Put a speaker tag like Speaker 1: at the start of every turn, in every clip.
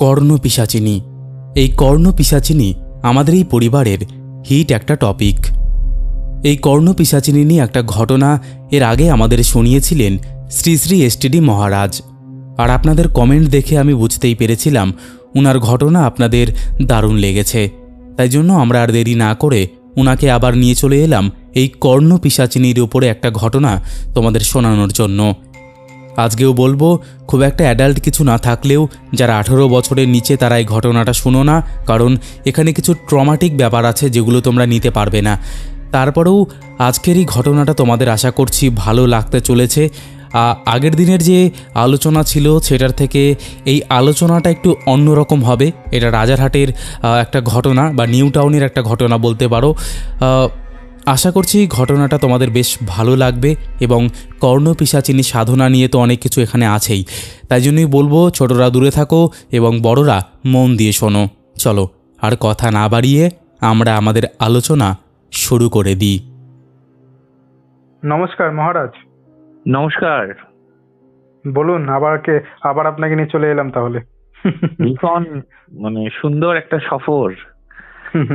Speaker 1: কর্ণপিশাচিনী। এই কর্ণপিশাচিনী আমাদের এই পরিবারের হিট একটা টপিক। এই কর্ণপিশাচিনী নিয়ে একটা ঘটনা এর আগে আমাদের শুনিয়েছিলেন শ্রী শ্রী এসটিডি মহারাজ। আর আপনাদের কমেন্ট দেখে আমি বুঝতেই পেরেছিলাম উনার ঘটনা আপনাদের দারুণ লেগেছে। তাই জন্য আমরা আর দেরি না করে উনাকে আবার নিয়ে চলে এলাম এই কর্ণপিশাচিনীর উপরে একটা ঘটনা তোমাদের শোনানোর জন্য। আজকেও বলবো খুব একটা অ্যাডাল্ট কিছু না থাকলেও যারা 18 বছরের নিচে তারা এই ঘটনাটা শুনো না, কারণ এখানে কিছু ট্রমাটিক ব্যাপার আছে যেগুলো তোমরা নিতে পারবে না। তারপরেও আজকের এই ঘটনাটা তোমাদের আশা করছি ভালো লাগতে চলেছে। আগের দিনের যে আলোচনা ছিল সেটার থেকে এই আলোচনাটা একটু অন্যরকম হবে। এটা রাজারহাটের একটা ঘটনা বা নিউ টাউনের একটা ঘটনা বলতে পারো। আশা করছি ঘটনাটা তোমাদের বেশ ভালো লাগবে এবং কর্ণপিশাচিনী সাধনা নিয়ে তো অনেক কিছু এখানে আছেই। তাই জন্যই বলবো ছোটরা দূরে থাকো এবং বড়রা মন দিয়ে শোনো। চলো আর কথা না বাড়িয়ে আমরা আমাদের আলোচনা শুরু করে দিই।
Speaker 2: নমস্কার মহারাজ।
Speaker 3: নমস্কার।
Speaker 2: বলুন, আবার আপনাকে নিয়ে চলে এলাম তাহলে।
Speaker 3: ভীষণ সুন্দর একটা সফর।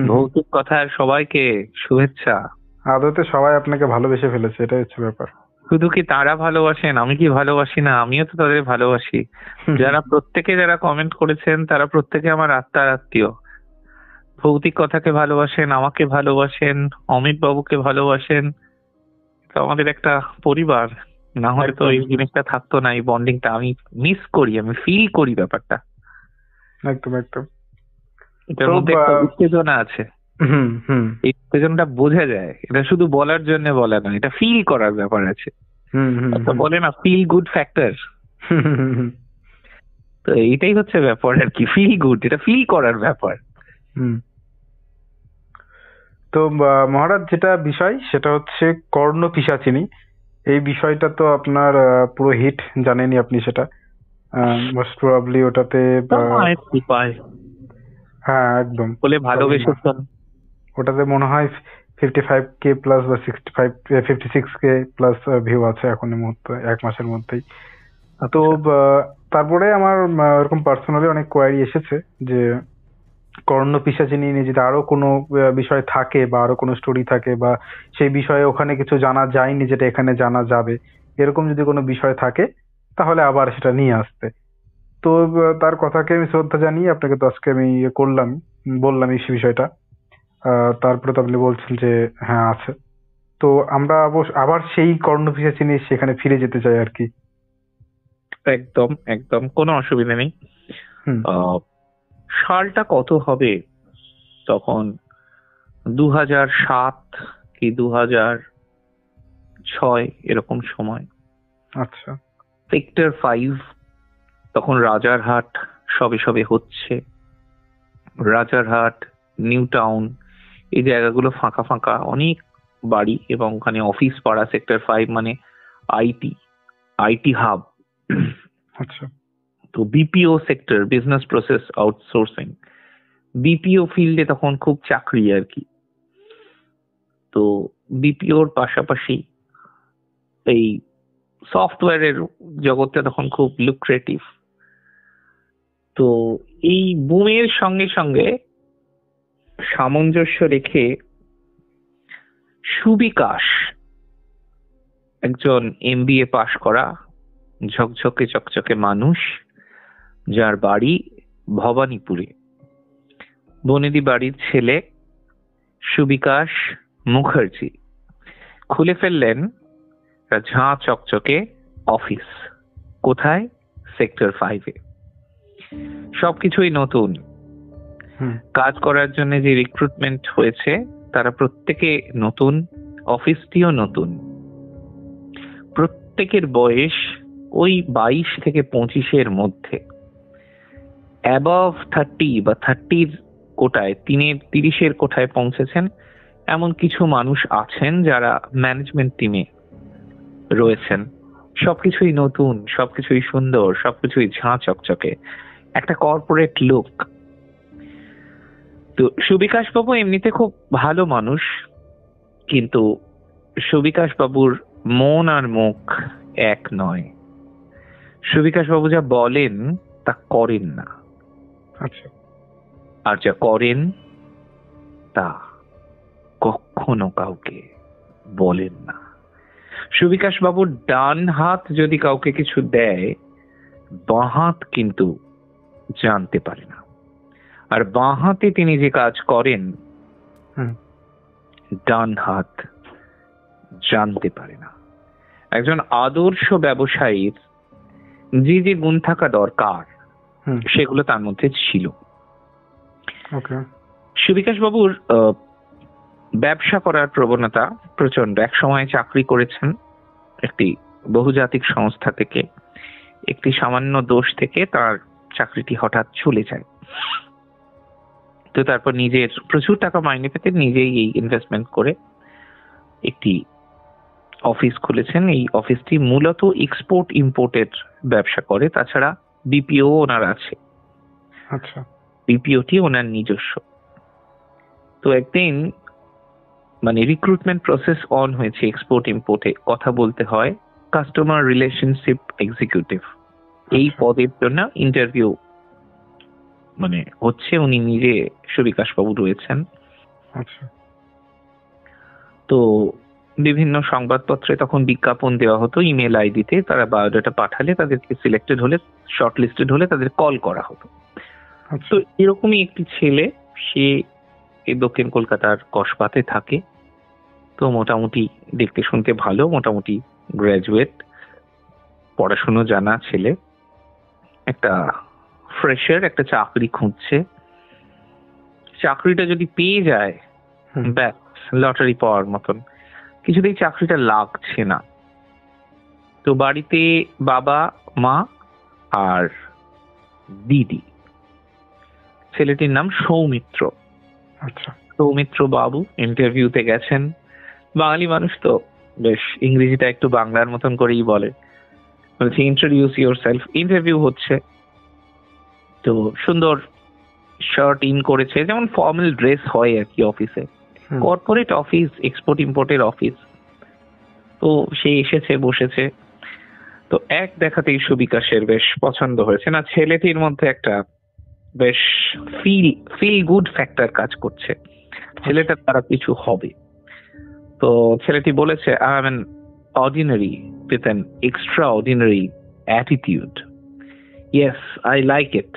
Speaker 3: ভৌতিক কথার সবাইকে শুভেচ্ছা।
Speaker 2: আদতে সবাই আপনাকে ভালোবেসে ফেলেছে, এটাই হচ্ছে ব্যাপার।
Speaker 3: শুধু কি তারা ভালোবাসেন, আমি কি ভালোবাসি না? আমিও তো তাদের ভালোবাসি। যারা কমেন্ট করেছেন তারা প্রত্যেকে আমার আত্মার আত্মীয়। ভৌতিক কথাকে ভালোবাসেন, আমাকে ভালোবাসেন, অমিত বাবুকে ভালোবাসেন। তো আমাদের একটা পরিবার, না হলে তো এই জিনিসটা থাকতো না। এই বন্ডিংটা আমি মিস করি, আমি ফিল করি ব্যাপারটা।
Speaker 2: একদম একদম।
Speaker 3: এটার মধ্যে একটা উত্তেজনা আছে। এই উত্তেজনাটা বোঝা যায়। এটা শুধু বলার জন্য বলা না, এটা ফিল করার ব্যাপার আছে। বলে না, ফিল গুড ফ্যাক্টর। তো এইটাই হচ্ছে ব্যাপার আর কি, ফিল গুড, এটা ফিল করার ব্যাপার।
Speaker 2: তো মহারাজ, যেটা বিষয় সেটা হচ্ছে কর্ণপিশাচিনী। এই বিষয়টা তো আপনার পুরো হিট, জানেনই আপনি সেটা। মোস্ট প্রবাবলি ওটাতে হ্যাঁ একদম
Speaker 3: বলে ভালোবেসেছেন।
Speaker 2: ওটাতে মনে হয় 55K প্লাস বা 56K প্লাস ভিউ আছে এখন এই মুহূর্তে, এক মাসের মধ্যেই। তো তারপরে আমার এরকম পার্সোনালি অনেক কোয়ারি এসেছে যে কর্ণপিশাচিনী নিয়ে যদি আরো কোনো বিষয় থাকে বা আরো কোনো স্টোরি থাকে বা সেই বিষয়ে ওখানে কিছু জানা যায়নি যেটা এখানে জানা যাবে, এরকম যদি কোনো বিষয় থাকে তাহলে আবার সেটা নিয়ে আসতে। তো তার কথাকে আমি শ্রদ্ধা জানিয়ে আপনাকে তো আজকে আমি বললাম এই বিষয়টা। তারপরে তো আপনি বলছেন যে হ্যাঁ আছে। তো আমরা আবার সেই কর্ণপিশাচিনী সেখানে ফিরে যেতে চাই আর কি।
Speaker 3: একদম একদম, কোনো অসুবিধা নেই। সালটা কত হবে তখন? 2007 কি 2006 এরকম সময়।
Speaker 2: আচ্ছা।
Speaker 3: সেক্টর 5 তখন রাজারহাট সবে সবে হচ্ছে। রাজারহাট, নিউ টাউন, এই জায়গাগুলো ফাঁকা ফাঁকা, অনেক বাড়ি এবং ওখানে অফিস পাড়া। সেক্টর 5 মানে আইটি হাব।
Speaker 2: আচ্ছা।
Speaker 3: তো BPO sector, business process outsourcing, BPO ফিল্ডে তখন খুব চাকরি আর কি। তো বিপিওর পাশাপাশি এই সফটওয়্যারের জগৎটা তখন খুব লুক্রেটিভ। তো এই বুমের সঙ্গে সঙ্গে সামঞ্জস্য রেখে সুবিকাশ, একজন এমবিএ পাশ করা ঝকঝকে চকচকে মানুষ, যার বাড়ি ভবানীপুরে, বনেদি বাড়ির ছেলে সুবিকাশ মুখার্জি খুলে ফেললেন ঝাঁ চকচকে অফিস। কোথায়? সেক্টর 5-এ। সবকিছুই নতুন। কাজ করার জন্য যে রিক্রুটমেন্ট হয়েছে তারা প্রত্যেকে নতুন, অফিসটিও নতুন। প্রত্যেকের বয়স ওই 22 থেকে 25-এর মধ্যে। অ্যাবভ 30 বা 30-র কোটায়, 30-এর কোঠায় পৌঁছেছেন এমন কিছু মানুষ আছেন যারা ম্যানেজমেন্ট টিমে রয়েছেন। সবকিছুই নতুন, সবকিছুই সুন্দর, সবকিছুই ঝাঁ চকচকে, একটা কর্পোরেট লুক। তো সুবিকাশ বাবু এমনিতে খুব ভালো মানুষ, কিন্তু সুবিকাশ বাবুর মন আর মুখ এক নয়। সুবিকাশ বাবু যা বলেন তা করেন না।
Speaker 2: আচ্ছা।
Speaker 3: আর যা করেন তা কখনো কাউকে বলেন না। সুবিকাশ বাবুর ডান হাত যদি কাউকে কিছু দেয়, বাঁ হাত কিন্তু জানতে পারে না। আর বাঁ হাতে তিনি যে কাজ করেন, ডান হাত জানতে পারে না। একজন আদর্শ ব্যবসায়ীর যে যে গুণ থাকা দরকার সেগুলো তার মধ্যে ছিল। সুবিকাশ বাবুর ব্যবসা করার প্রবণতা প্রচন্ড। এক সময় চাকরি করেছেন একটি বহুজাতিক সংস্থা থেকে। একটি সামান্য দোষ থেকে তার চাকরিটি হঠাৎ চলে যায়। তো তারপর নিজের প্রচুর টাকা মাইনে পেতে নিজেই এই ইনভেস্টমেন্ট করে একটি অফিস খুলেছেন। এই অফিসটি মূলত এক্সপোর্ট ইম্পোর্টের ব্যবসা করে। তাছাড়া বিপিও ওনার আছে।
Speaker 2: আচ্ছা।
Speaker 3: বিপিওটি ওনার নিজস্ব। তো একদিন মানে রিক্রুটমেন্ট প্রসেস অন হয়েছে এক্সপোর্ট ইম্পোর্টে। কথা বলতে হয় কাস্টমার রিলেশনশিপ এক্সিকিউটিভ। এই পদের জন্য ইন্টারভিউ মানে হচ্ছে। উনি নিজে সুবিকাশ বাবু রয়েছেন।
Speaker 2: আচ্ছা।
Speaker 3: তো বিভিন্ন সংবাদপত্রে তখন বিজ্ঞাপন দেওয়া হতো ইমেল আইডিতে। তারা বায়োডাটা পাঠালে, তাদেরকে সিলেক্টেড হলে, শর্ট লিস্টেড হলে তাদের কল করা হতো। তো এরকমই একটি ছেলে, সে দক্ষিণ কলকাতার কসবাতে থাকে। তো মোটামুটি দেখতে শুনতে ভালো, মোটামুটি গ্রাজুয়েট, পড়াশুনো জানা ছেলে, একটা ফ্রেশার, একটা চাকরি খুঁজছে। চাকরিটা যদি পেয়ে যায় ব্যাস লটারি পাওয়ার মতন। কিছুতেই চাকরিটা লাগছে না। তো বাড়িতে বাবা, মা আর দিদি। ছেলেটির নাম সৌমিত্র।
Speaker 2: আচ্ছা।
Speaker 3: সৌমিত্র বাবু ইন্টারভিউতে গেছেন। বাঙালি মানুষ তো বেশ ইংরেজিটা একটু বাংলার মতন করেই বলে। বলছে ইন্ট্রোডিউস ইউরসেলফ। ইন্টারভিউ হচ্ছে। তো সুন্দর শার্ট ইন করেছে, যেমন ফর্মাল ড্রেস হয় আর কি অফিসে। কর্পোরেট অফিস, এক্সপোর্ট ইম্পোর্টের অফিস। তো সে এসেছে, বসেছে। তো এক দেখাতেই সুবিকাশের বেশ পছন্দ হয়েছে। না, ছেলেটির মধ্যে একটা বেশ ফিল গুড ফ্যাক্টর কাজ করছে, ছেলেটার দ্বারা কিছু হবে। তো ছেলেটি বলেছে, I am an ordinary with an extra ordinary attitude. Yes, I like it.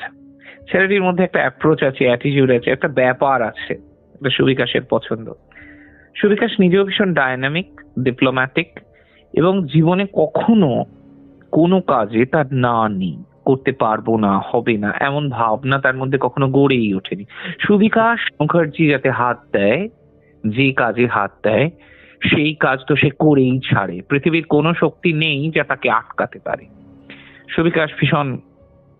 Speaker 3: ছেলেটির মধ্যে একটা অ্যাপ্রোচ আছে, অ্যাটিটিউড আছে, একটা ব্যাপার আছে, এটা সুবিকাশের পছন্দ। সুবিকাশ নিজেও ভীষণ ডায়নামিক, ডিপ্লোম্যাটিক, এবং জীবনে কখনো কোনো কাজে তার না নেই, করতে পারবো না, হবে না, এমন ভাবনা তার মধ্যে কখনো গড়েই ওঠেনি। সুবিকাশ মুখার্জি যাতে হাত দেয়, যে কাজে হাত দেয়, সেই কাজ তো সে করেই ছাড়ে। পৃথিবীর কোনো শক্তি নেই যা তাকে আটকাতে পারে। সুবিকাশ ভীষণ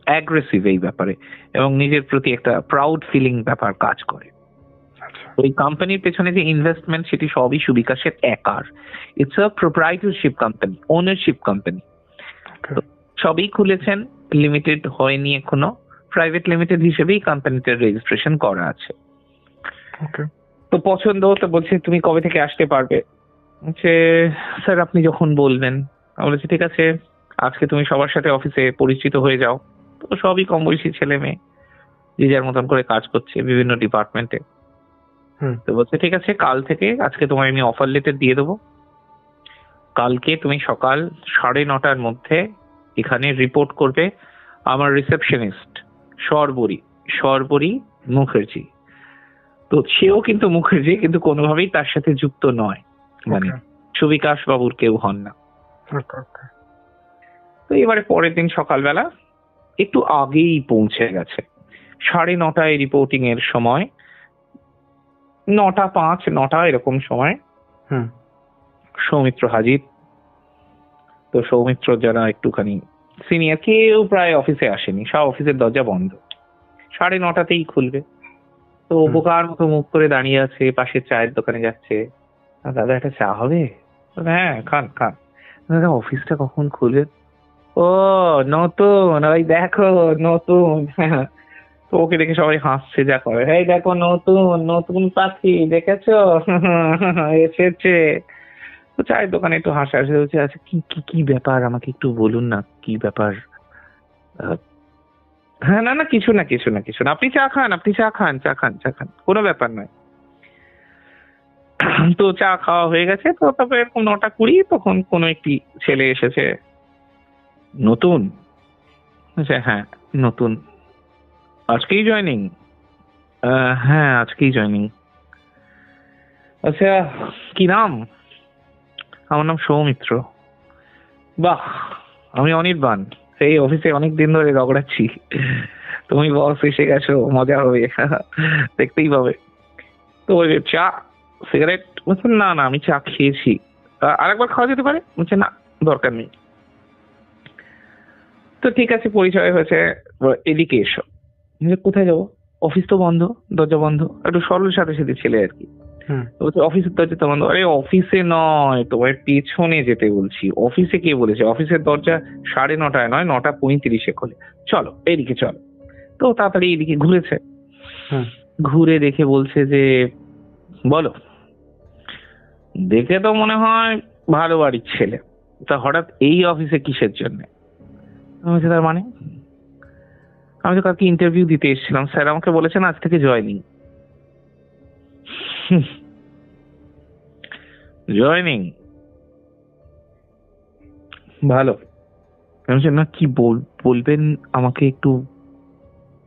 Speaker 3: অ্যাগ্রেসিভ এই ব্যাপারে, এবং নিজের প্রতি একটা প্রাউড ফিলিং ব্যাপার কাজ করে। ওই কোম্পানির পেছনে যে ইনভেস্টমেন্ট, সেটি সবই সুবিকাশের একার। It's a proprietorship company, ownership company. সবই খুলেছেন, লিমিটেড হয়নি এখনো, প্রাইভেট লিমিটেড হিসেবেই কোম্পানিটার রেজিস্ট্রেশন করা আছে। তো পছন্দ তো বলছে, তুমি কবে থেকে আসতে পারবে? বলছে, স্যার আপনি যখন বলবেন। আমি বলেছি ঠিক আছে, আজকে তুমি সবার সাথে অফিসে পরিচিত হয়ে যাও। তো সবই কম বয়সী ছেলে মেয়ে, যে যার মতন করে কাজ করছে বিভিন্ন ডিপার্টমেন্টে। তো বলছে ঠিক আছে, কাল থেকে, আজকে তোমায় আমি অফার লেটার দিয়ে দেবো। কালকে তুমি সকাল 9:30টার মধ্যে এখানে রিপোর্ট করবে আমার রিসেপশনিস্ট সর্বরী মুখার্জি। তো সেও কিন্তু মুখার্জি, কিন্তু কোনোভাবেই তার সাথে যুক্ত নয়, মানে সুবিকাশ বাবুর কেউ হন না। তো এবারে পরের দিন সকালবেলা একটু আগেই পৌঁছে গেছে। 9:30টায় রিপোর্টিং এর সময়, 9:05, 9টা এরকম সময় সৌমিত্র হাজির। তো সৌমিত্র যারা একটুখানি সিনিয়র, কেউ প্রায় অফিসে আসেনি, সব অফিসের দরজা বন্ধ। 9:30টাতেই খুলবে। তো বোকার মতো মুখ করে দাঁড়িয়ে আছে, পাশের চায়ের দোকানে যাচ্ছে। দাদা একটা চা হবে? হ্যাঁ খান খান। দাদা অফিসটা কখন খুলবে? ও নতুন, ওই দেখো নতুন। তো ওকে দেখে সবাই হাসছে, যা করে, এই দেখো নতুন নতুন পাখি দেখেছো, এসেছে। তো চায়ের দোকানে একটু হাসাহাসি হচ্ছে। আচ্ছা কি কি কি ব্যাপার, আমাকে একটু বলুন না, কি ব্যাপার? হ্যাঁ, না না কিছু না কিছু না কিছু না, আপনি চা খান, আপনি চা খান, চা খান, চা খান, কোনো ব্যাপার নয়। তো চা খাওয়া হয়ে গেছে, তো তারপরে এরকম 9:20 তখন কোনো একটি ছেলে এসেছে। নতুন? বলছে, হ্যাঁ নতুন। আজকেই জয়েনিং? হ্যাঁ আজকেই জয়েনিং। আচ্ছা, কি নাম? আমার নাম সৌমিত্র। বাহ, আমি অনির্বাণ, সেই অফিসে অনেক দিন ধরে রগড়াচ্ছি। তুমি বস এসে গেছো, মজা হবে। দেখতেই পাবে। তো বলছে চা, সিগারেট? বলছে না না, আমি চা খেয়েছি, আরেকবার খাওয়া যেতে পারে? বলছে না, দরকার নেই। তো ঠিক আছে, পরিচয় হয়েছে, এদিকে এসো। বলছে, কোথায় যাবো? অফিস তো বন্ধ, দরজা বন্ধ। একটু সরল সাথে সাথে ছেলে আর কি। বলছে অফিসের দরজা তো বন্ধ। আরে অফিসে নয়, তোমার পেছনে যেতে বলছি। অফিসে কে বলেছে? অফিসের দরজা 9:30 নয়, 9:35 খোলে। চলো এইদিকে চলো। তো তাড়াতাড়ি এইদিকে ঘুরেছে। ঘুরে দেখে বলছে যে বলো। দেখে তো মনে হয় ভালো বাড়ির ছেলে, তা হঠাৎ এই অফিসে কিসের জন্য? বলছে তার মানে? আমি তো কালকে ইন্টারভিউ দিতে এসেছিলাম, স্যার আমাকে বলেছেন আজ থেকে জয়েনিং। জয়েনিং? ভালো। আমি বলছি, না কি বলবেন আমাকে একটু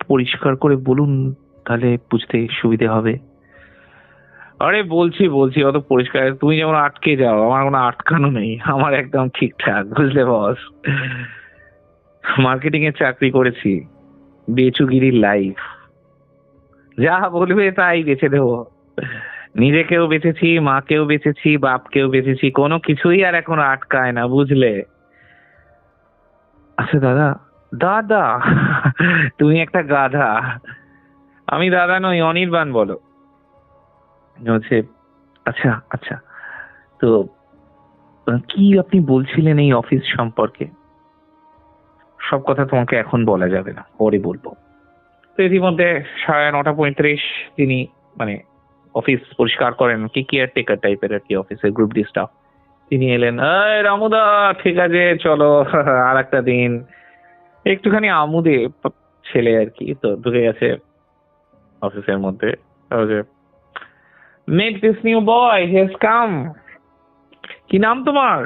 Speaker 3: পরিষ্কার করে বলুন, তাহলে বুঝতে সুবিধে হবে। আরে বলছি বলছি, অত পরিষ্কার তুমি যেমন আটকে যাও, আমার কোনো আটকানো নেই, আমার একদম ঠিকঠাক, বুঝলে বস। মার্কেটিং এর চাকরি করেছি, বেচুগিরির লাইফ, যা বলবে তাই বেচে দেবো। নিজেকেও বেচেছি, মাকেও বেচেছি, বাপকেও বেচেছি, কোনো কিছুই আর এখন আটকায় না, বুঝলে। আচ্ছা দাদা। দাদা? তুমি একটা গাধা। আমি দাদা নই, অনির্বাণ বলো। বলছে আচ্ছা আচ্ছা, তো কি আপনি বলছিলেন এই অফিস সম্পর্কে? সব কথা তোমাকে এখন বলা যাবে না, পরে বলবো। তো ইতিমধ্যে 9:35 তিনি মানে অফিস পরিষ্কার করেন, কি কেয়ারটেকার টাইপের আর কি, অফিসের গ্রুপ ডি স্টাফ। তিনি এলেন, এই রামুদা ঠিক আছে চলো, আর একটা দিন। একটুখানি আমুদে ছেলে আর কি, তো ঢুকে গেছে অফিসের মধ্যে। Met this new boy, he has come. কি নাম তোমার?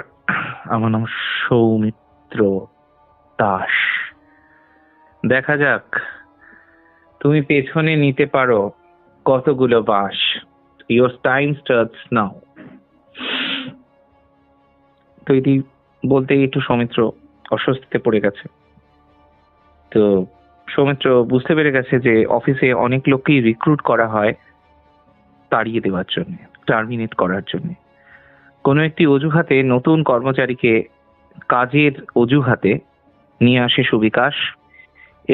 Speaker 3: আমার নাম সৌমিত্র দাস। দেখা যাক তুমি পেছনে নিতে পারো কতগুলো বাঁশ। Your time starts now. তো এটি বলতে একটু সৌমিত্র অস্বস্তিতে পড়ে গেছে। তো সৌমিত্র বুঝতে পেরে গেছে যে অফিসে অনেক লোককেই রিক্রুট করা হয় তাড়িয়ে দেওয়ার জন্য, টার্মিনেট করার জন্য। কোনো একটি অজুহাতে নতুন কর্মচারীকে কাজের অজুহাতে নিয়ে আসে সুবিকাশ,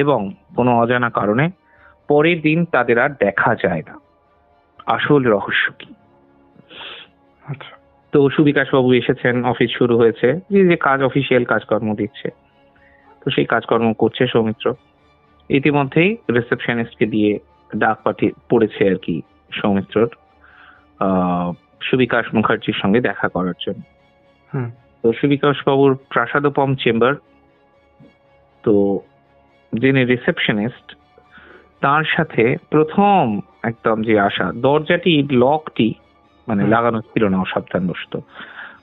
Speaker 3: এবং কোনো অজানা কারণে পরের দিন তাদের আর দেখা যায় না। আসল রহস্য কি?
Speaker 2: আচ্ছা।
Speaker 3: তো সুবিকাশ বাবু এসেছেন, অফিস শুরু হয়েছে, যে কাজ অফিসিয়াল কাজকর্ম দিচ্ছে, তো সেই কাজকর্ম করছে সৌমিত্র। ইতিমধ্যেই রিসেপশনিস্টকে দিয়ে ডাক পাঠিয়ে পড়েছে আর কি সৌমিত্রর সুবিকাশ মুখার্জির সঙ্গে দেখা করার জন্য। তো সুবিকাশ বাবুর প্রাসাদোপম চেম্বার, তো যিনি রিসেপশনিস্ট তার সাথে প্রথম একদম যে আসা, দরজাটি লকটি মানে লাগানো ছিল না অসাবধানবশত।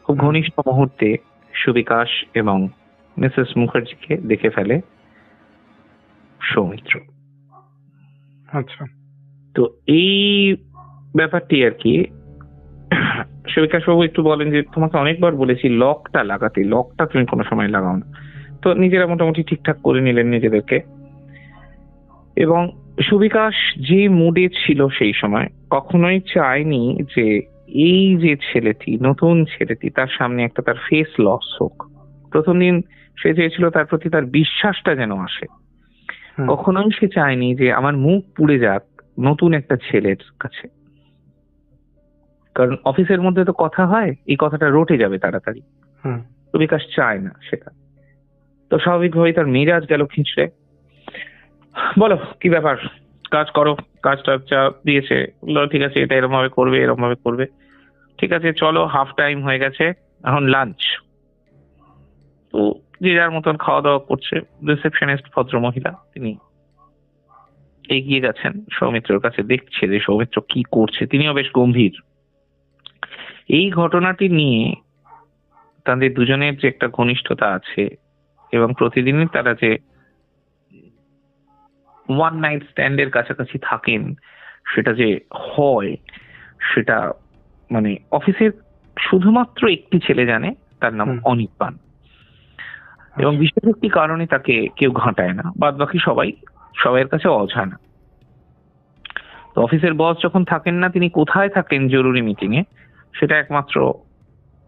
Speaker 3: খুব ঘনিষ্ঠ মুহূর্তে সুবিকাশ এবং মিসেস মুখার্জিকে দেখে ফেলে সৌমিত্র।
Speaker 2: আচ্ছা।
Speaker 3: তো এই ব্যাপারটি আর কি সুবিকাশ বাবু একটু বলেন যে তোমাকে অনেকবার বলেছি লকটা লাগাতে, লকটা তুমি কোনো সময় লাগাও না। তো নিজেরা মোটামুটি ঠিকঠাক করে নিলেন নিজেদেরকে। এবং সুবিকাশ যে মুডে ছিল সেই সময়, কখনোই চায়নি যে এই যে ছেলেটি, নতুন ছেলেটি, তার সামনে একটা তার ফেস লস হোক। প্রথম দিন সে চেয়েছিল তার প্রতি তার বিশ্বাসটা যেন আসে। কখনোই সে চায়নি যে আমার মুখ পুড়ে যাক নতুন একটা ছেলের কাছে, কারণ অফিসের মধ্যে তো কথা হয়, এই কথাটা রটে যাবে তাড়াতাড়ি। সুবিকাশ চায় না সেটা। তো স্বাভাবিকভাবেই তার মেজাজ গেল খিঁচড়ে। বলো কি ব্যাপার, কাজ করো, কাজটা দিয়েছে, ঠিক আছে এটা এরকম ভাবে করবে, এরকম ভাবে করবে, ঠিক আছে চলো হাফ টাইম হয়ে গেছে, এখন লাঞ্চ। তো যে যার মতন খাওয়া দাওয়া করছে। রিসেপশনিস্ট ভদ্র মহিলা, তিনি এগিয়ে গেছেন সৌমিত্রর কাছে, দেখছে যে সৌমিত্র কি করছে, তিনিও বেশ গম্ভীর। এই ঘটনাটি নিয়ে তাদের দুজনের যে একটা ঘনিষ্ঠতা আছে এবং প্রতিদিনই তারা যে ওয়ান নাইট স্ট্যান্ডের কাছাকাছি থাকেন, সেটা যে হয়, সেটা মানে অফিসের শুধুমাত্র একটি ছেলে জানে, তার নাম অনির্বাণ। এবং বিশেষ একটি কারণে তাকে কেউ ঘাঁটায় না, বাদ বাকি সবাইয়ের কাছে অজানা। তো অফিসের বস যখন থাকেন না, তিনি কোথায় থাকেন জরুরি মিটিং এ, সেটা একমাত্র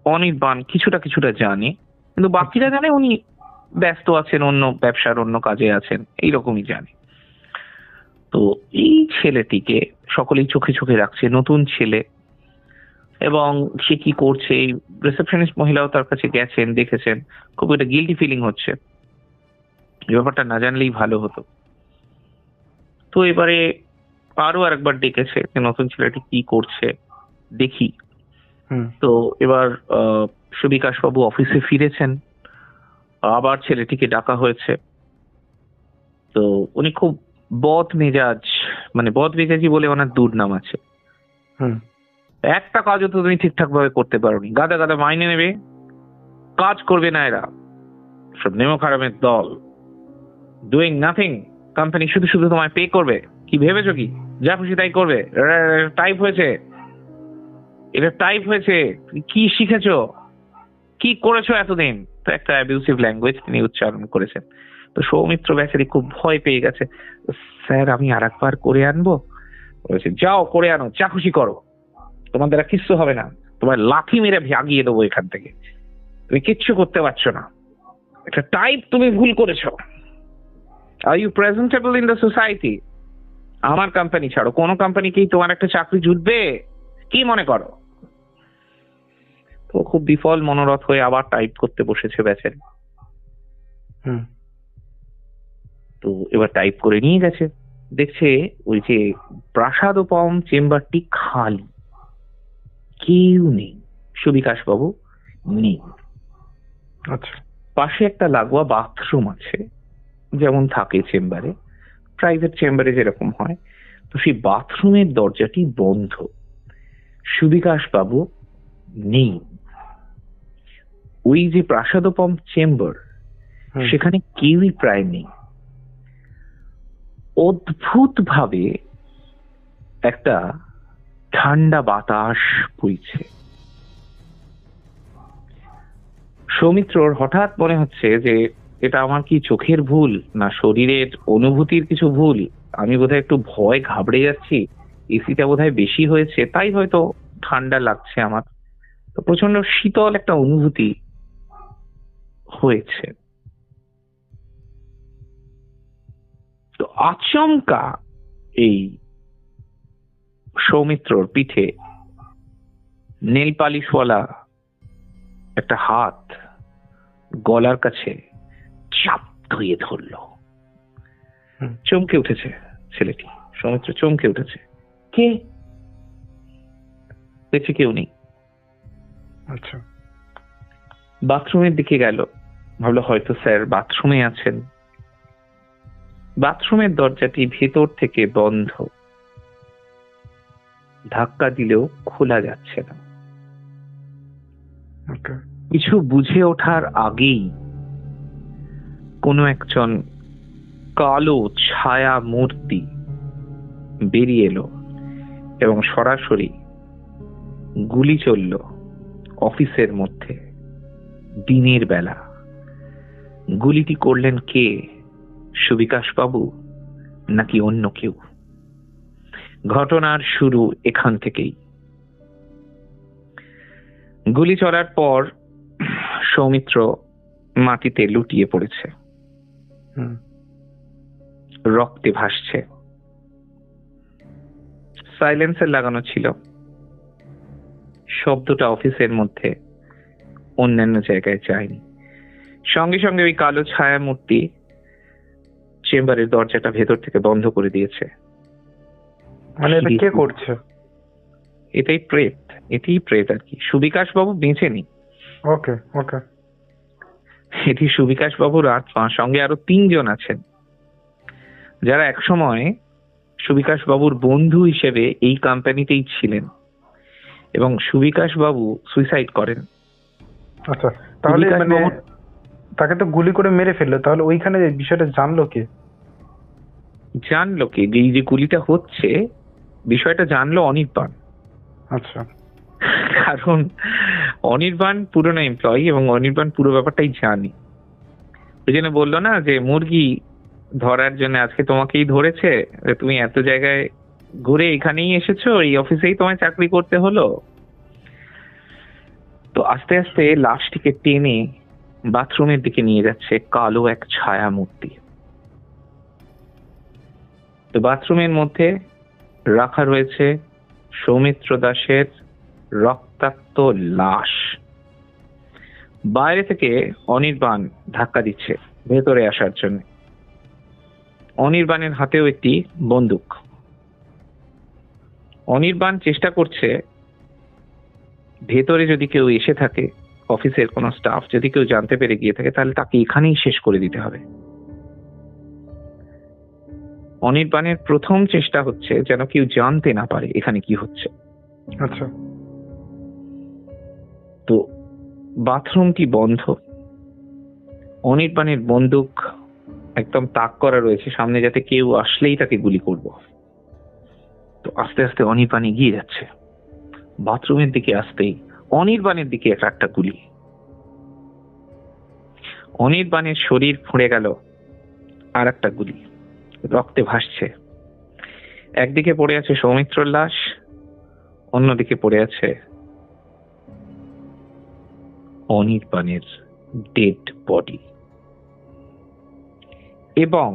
Speaker 3: অনির্বাণ কিছুটা জানে, কিন্তু বাকিরা জানে উনি ব্যস্ত আছেন, অন্য ব্যবসার অন্য কাজে আছেন, এইরকমই জানে। তো এই ছেলেটিকে সকলেই চোখে চোখে রাখছে, নতুন ছেলে, এবং সে কি করছে, এই রিসেপশনিস্ট মহিলাও তার কাছে গেছেন, দেখেছেন, খুব একটা গিল্টি ফিলিং হচ্ছে, এই ব্যাপারটা না জানলেই ভালো হতো। তো এবারে আরো আরেকবার ডেকেছে যে নতুন ছেলেটি কি করছে দেখি। তো এবার সুবিকাশ বাবু অফিসে ফিরেছেন, আবার ছেলেটিকে ডাকা হয়েছে। তো উনি খুব বদ মেজাজি বলে ওনার দুর্নাম আছে। একটা কাজও তো তুমি ঠিকঠাক ভাবে করতে পারোনি, গাদা গাদা মাইনে নেবে, কাজ করবে না, এরা সব নেমো খারাপের দল, ডুইং নাথিং, কোম্পানি শুধু শুধু তোমায় পে করবে, কি ভেবেছো কি যা খুশি তাই করবে, টাইপ হয়েছে, এটা টাইপ হয়েছে, কি শিখেছো, কি করেছো এতদিন। তো একটা অ্যাবিউসিভ ল্যাঙ্গুয়েজ তিনি উচ্চারণ করেছেন। তো সৌমিত্র বেচারি খুব ভয় পেয়ে গেছে। স্যার আমি আর একবার করে আনবো। বলেছে যাও করে আনো, যা খুশি করো, তোমার দ্বারা কিচ্ছু হবে না, তোমার লাথি মেরে ভাগিয়ে দেবো এখান থেকে, তুমি কিচ্ছু করতে পারছো না, একটা টাইপ তুমি ভুল করেছো। Are you presentable in the society? আমার কোম্পানি ছাড়ো কোনো কোম্পানিকেই তোমার একটা চাকরি জুটবে কি মনে করো? তো খুব বিফল মনোরথ হয়ে আবার টাইপ করতে বসেছে বেচারি। তো এবার টাইপ করে নিয়ে গেছে, দেখছে ওই যে প্রাসাদোপম চেম্বারটি খালি, কেউ নেই, সুবিকাশ বাবু নেই।
Speaker 2: আচ্ছা।
Speaker 3: পাশে একটা লাগোয়া বাথরুম আছে, যেমন থাকে চেম্বারে, প্রাইভেট চেম্বারে যেরকম হয়। তো সেই বাথরুমের দরজাটি বন্ধ, সুবিকাশ বাবু নেই। ওই যে প্রাসাদোপম চেম্বার, সেখানে কেউই প্রায় নেই। অদ্ভুত ভাবে একটা ঠান্ডা বাতাস বইছে। সৌমিত্রর হঠাৎ মনে হচ্ছে যে এটা আমার কি চোখের ভুল, না শরীরের অনুভূতির কিছু ভুল, আমি বোধহয় একটু ভয় ঘাবড়ে যাচ্ছি, এসিটা বোধহয় বেশি হয়েছে, তাই হয়তো ঠান্ডা লাগছে আমার। তো প্রচন্ড শীতল একটা অনুভূতি হয়েছে। তো আচমকা এই সৌমিত্রর পিঠে নেল পালিশওয়ালা একটা হাত গলার কাছে চাপ ধুয়ে ধরল। চমকে উঠেছে ছেলেটি, সৌমিত্র চমকে উঠেছে। কে? দেখছে কেউ নেই।
Speaker 2: আচ্ছা।
Speaker 3: বাথরুমের দিকে গেল, ভাবলো হয়তো স্যার বাথরুমে আছেন। বাথরুমের দরজাটি ভেতর থেকে বন্ধ, ধাক্কা দিলেও খোলা যাচ্ছে না। কিছু বুঝে ওঠার আগেই কোনো একজন কালো ছায়া মূর্তি বেরিয়ে এলো এবং সরাসরি গুলি চলল অফিসের মধ্যে দিনের বেলা। গুলিটি করলেন কে? সুবিকাশ বাবু নাকি অন্য কেউ? ঘটনার শুরু এখান থেকেই। গুলি চলার পর সৌমিত্র মাটিতে লুটিয়ে পড়েছে, রক্তে ভাসছে। সাইলেন্সার লাগানো ছিল, শব্দটা অফিসের মধ্যে অন্যান্য জায়গায় যায়নি। সঙ্গে সঙ্গে ওই কালো ছায়া মূর্তি চেম্বারের দরজাটা ভেতর থেকে বন্ধ করে দিয়েছে।
Speaker 2: মানে এটা কে করছে?
Speaker 3: এটাই প্রেত আর কি। সুবিকাশ বাবু বেঁচে নেই।
Speaker 2: ওকে ওকে।
Speaker 3: এটি সুবিকাশ বাবুর আত্মা, সঙ্গে আরো 3 জন আছেন যারা একসময় সুবিকাশ বাবুর বন্ধু হিসেবে এই কোম্পানিতেই ছিলেন এবং সুবিকাশ বাবু সুইসাইড করেন।
Speaker 2: আচ্ছা, তাহলে
Speaker 3: সুবিকাশ
Speaker 2: মানে
Speaker 3: বাবু-
Speaker 2: তাকে তো গুলি করে মেরে ফেললো, তাহলে ওইখানে বিষয়টা জানলো কে?
Speaker 3: জানলো কি এই যে গুলিটা হচ্ছে, বিষয়টা জানলো অনির্বাণ।
Speaker 2: আচ্ছা।
Speaker 3: কারণ অনির্বাণ পুরনো এমপ্লয়ি এবং অনির্বাণ পুরো ব্যাপারটাই জানে। ওই জন্য বললো না যে মুরগি ধরার জন্য আজকে তোমাকেই ধরেছে, যে তুমি এত জায়গায় ঘুরে এখানেই এসেছো, এই অফিসেই তোমায় চাকরি করতে হলো। তো আস্তে আস্তে লাশটিকে টেনে বাথরুমের দিকে নিয়ে যাচ্ছে কালো এক ছায়া মূর্তি। তো বাথরুমের মধ্যে রাখা রয়েছে সৌমিত্র দাসের রক্তাক্ত লাশ। বাইরে থেকে অনির্বাণ ধাক্কা দিচ্ছে ভেতরে আসার জন্য। অনির্বাণের হাতেও একটি বন্দুক। অনির্বাণ চেষ্টা করছে ভেতরে যদি কেউ এসে থাকে, অফিসের কোনো স্টাফ যদি কেউ জানতে পেরে গিয়ে থাকে, তাহলে তাকে এখানেই শেষ করে দিতে হবে। অনির্বাণের প্রথম চেষ্টা হচ্ছে যেন কেউ জানতে না পারে এখানে কি হচ্ছে।
Speaker 2: আচ্ছা।
Speaker 3: তো বাথরুমটি বন্ধ, অনির্বাণের বন্দুক একদম তাক করা রয়েছে সামনে, যাতে কেউ আসলেই তাকে গুলি করব। তো আস্তে আস্তে অনির্বাণ এগিয়ে যাচ্ছে, বাথরুমের দিকে আসতেই অনির্বাণের দিকে একটা গুলি। অনির্বাণের শরীর ফুঁড়ে গেল, আর একটা গুলি রক্তে ভাসছে। একদিকে পড়ে আছে সৌমিত্রর লাশ, অন্যদিকে পড়ে আছে অনির্বাণের ডেড বডি। এবং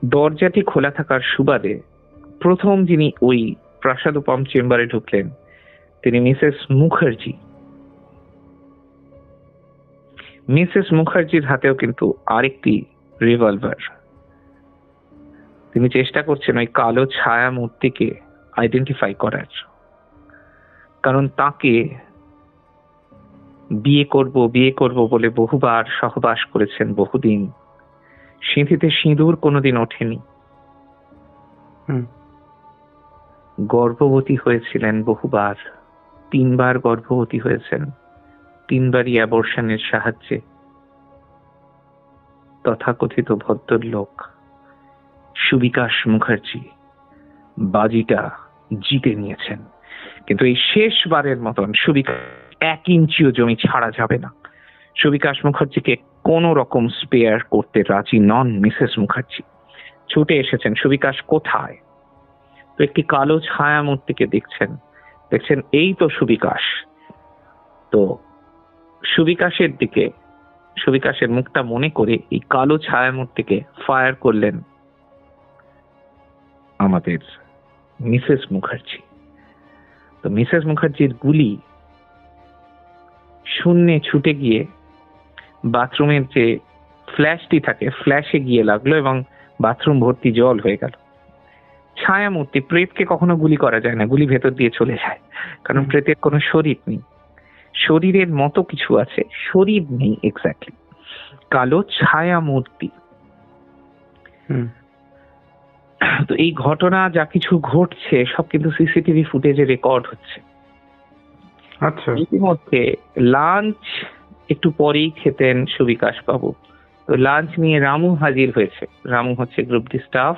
Speaker 3: দরজাটি খোলা থাকার সুবাদে প্রথম যিনি ওই প্রাসাদোপম চেম্বারে ঢুকলেন তিনি মিসেস মুখার্জি। মিসেস মুখার্জির হাতেও কিন্তু আরেকটি রিভলভার। তিনি চেষ্টা করছেন ওই কালো ছায়া মূর্তিকে আইডেন্টিফাই করার, কারণ তাকে বিয়ে করব বলে বহুবার সহবাস করেছেন বহুদিন। সিঁথিতে সিঁদুর কোনোদিন ওঠেনি। গর্ভবতী হয়েছিলেন বহুবার, 3 বার গর্ভবতী হয়েছেন, 3 বারই অ্যাবর্শনের সাহায্যে। তথাকথিত ভদ্রলোক সুবিকাশ মুখার্জি বাজিটা জিতে নিয়েছেন। কিন্তু এই শেষবারের মতন সুবিকাশ 1 ইঞ্চিও জমি ছাড়া যাবে না। সুবিকাশ মুখার্জিকে কোন রকম স্পেয়ার করতে রাজি নন মিসেস মুখার্জি। ছুটে এসেছেন সুবিকাশ কোথায়। তো একটি কালো ছায়া মূর্তিকে দেখছেন এই তো সুবিকাশ। তো সুবিকাশের দিকে, সুবিকাশের মুখটা মনে করে এই কালো ছায়া মূর্তিকে ফায়ার করলেন আমাদের মিসেস মুখার্জি। তো মিসেস মুখার্জির গুলি শূন্যে ছুটে গিয়ে বাথরুমের যে ফ্ল্যাশটি থাকে ফ্ল্যাশে গিয়ে লাগলো এবং বাথরুম ভর্তি জল হয়ে গেল। ছায়া মূর্তি, প্রেতকে কখনো গুলি করা যায় না, গুলি ভেতর দিয়ে চলে যায়, কারণ প্রেতের কোনো শরীর নেই। শরীরের মতো কিছু আছে, শরীর নেই এক্স্যাক্টলি। কালো ছায়া মূর্তি। তো এই ঘটনা যা কিছু ঘটছে সব কিন্তু সিসিটিভি ফুটেজে রেকর্ড হচ্ছে।
Speaker 2: আচ্ছা।
Speaker 3: ইতিমধ্যে লাঞ্চ একটু পরেই খেতেন সুবিকাশ বাবু। তো লাঞ্চ নিয়ে রামু হাজির হয়েছে। রামু হচ্ছে গ্রুপ ডি স্টাফ,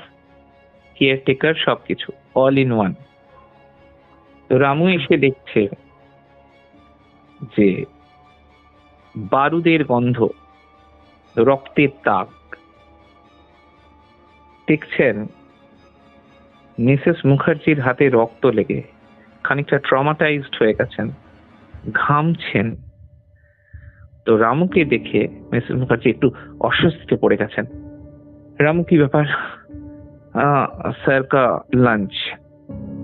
Speaker 3: কেয়ারটেকার, সবকিছু অল ইন ওয়ান। তো রামু এসে দেখছে যে বারুদের গন্ধ, রক্তের দাগ। দেখছেন মিসেস মুখার্জির হাতে রক্ত লেগে খানিকটা ট্রমাটাইজড হয়ে গেছেন, ঘামছেন। তো রামুকে দেখে মিসেস মুখার্জি একটু অস্বস্তিতে পড়ে গেছেন। রামু, কি ব্যাপার? স্যার কা লাঞ্চ।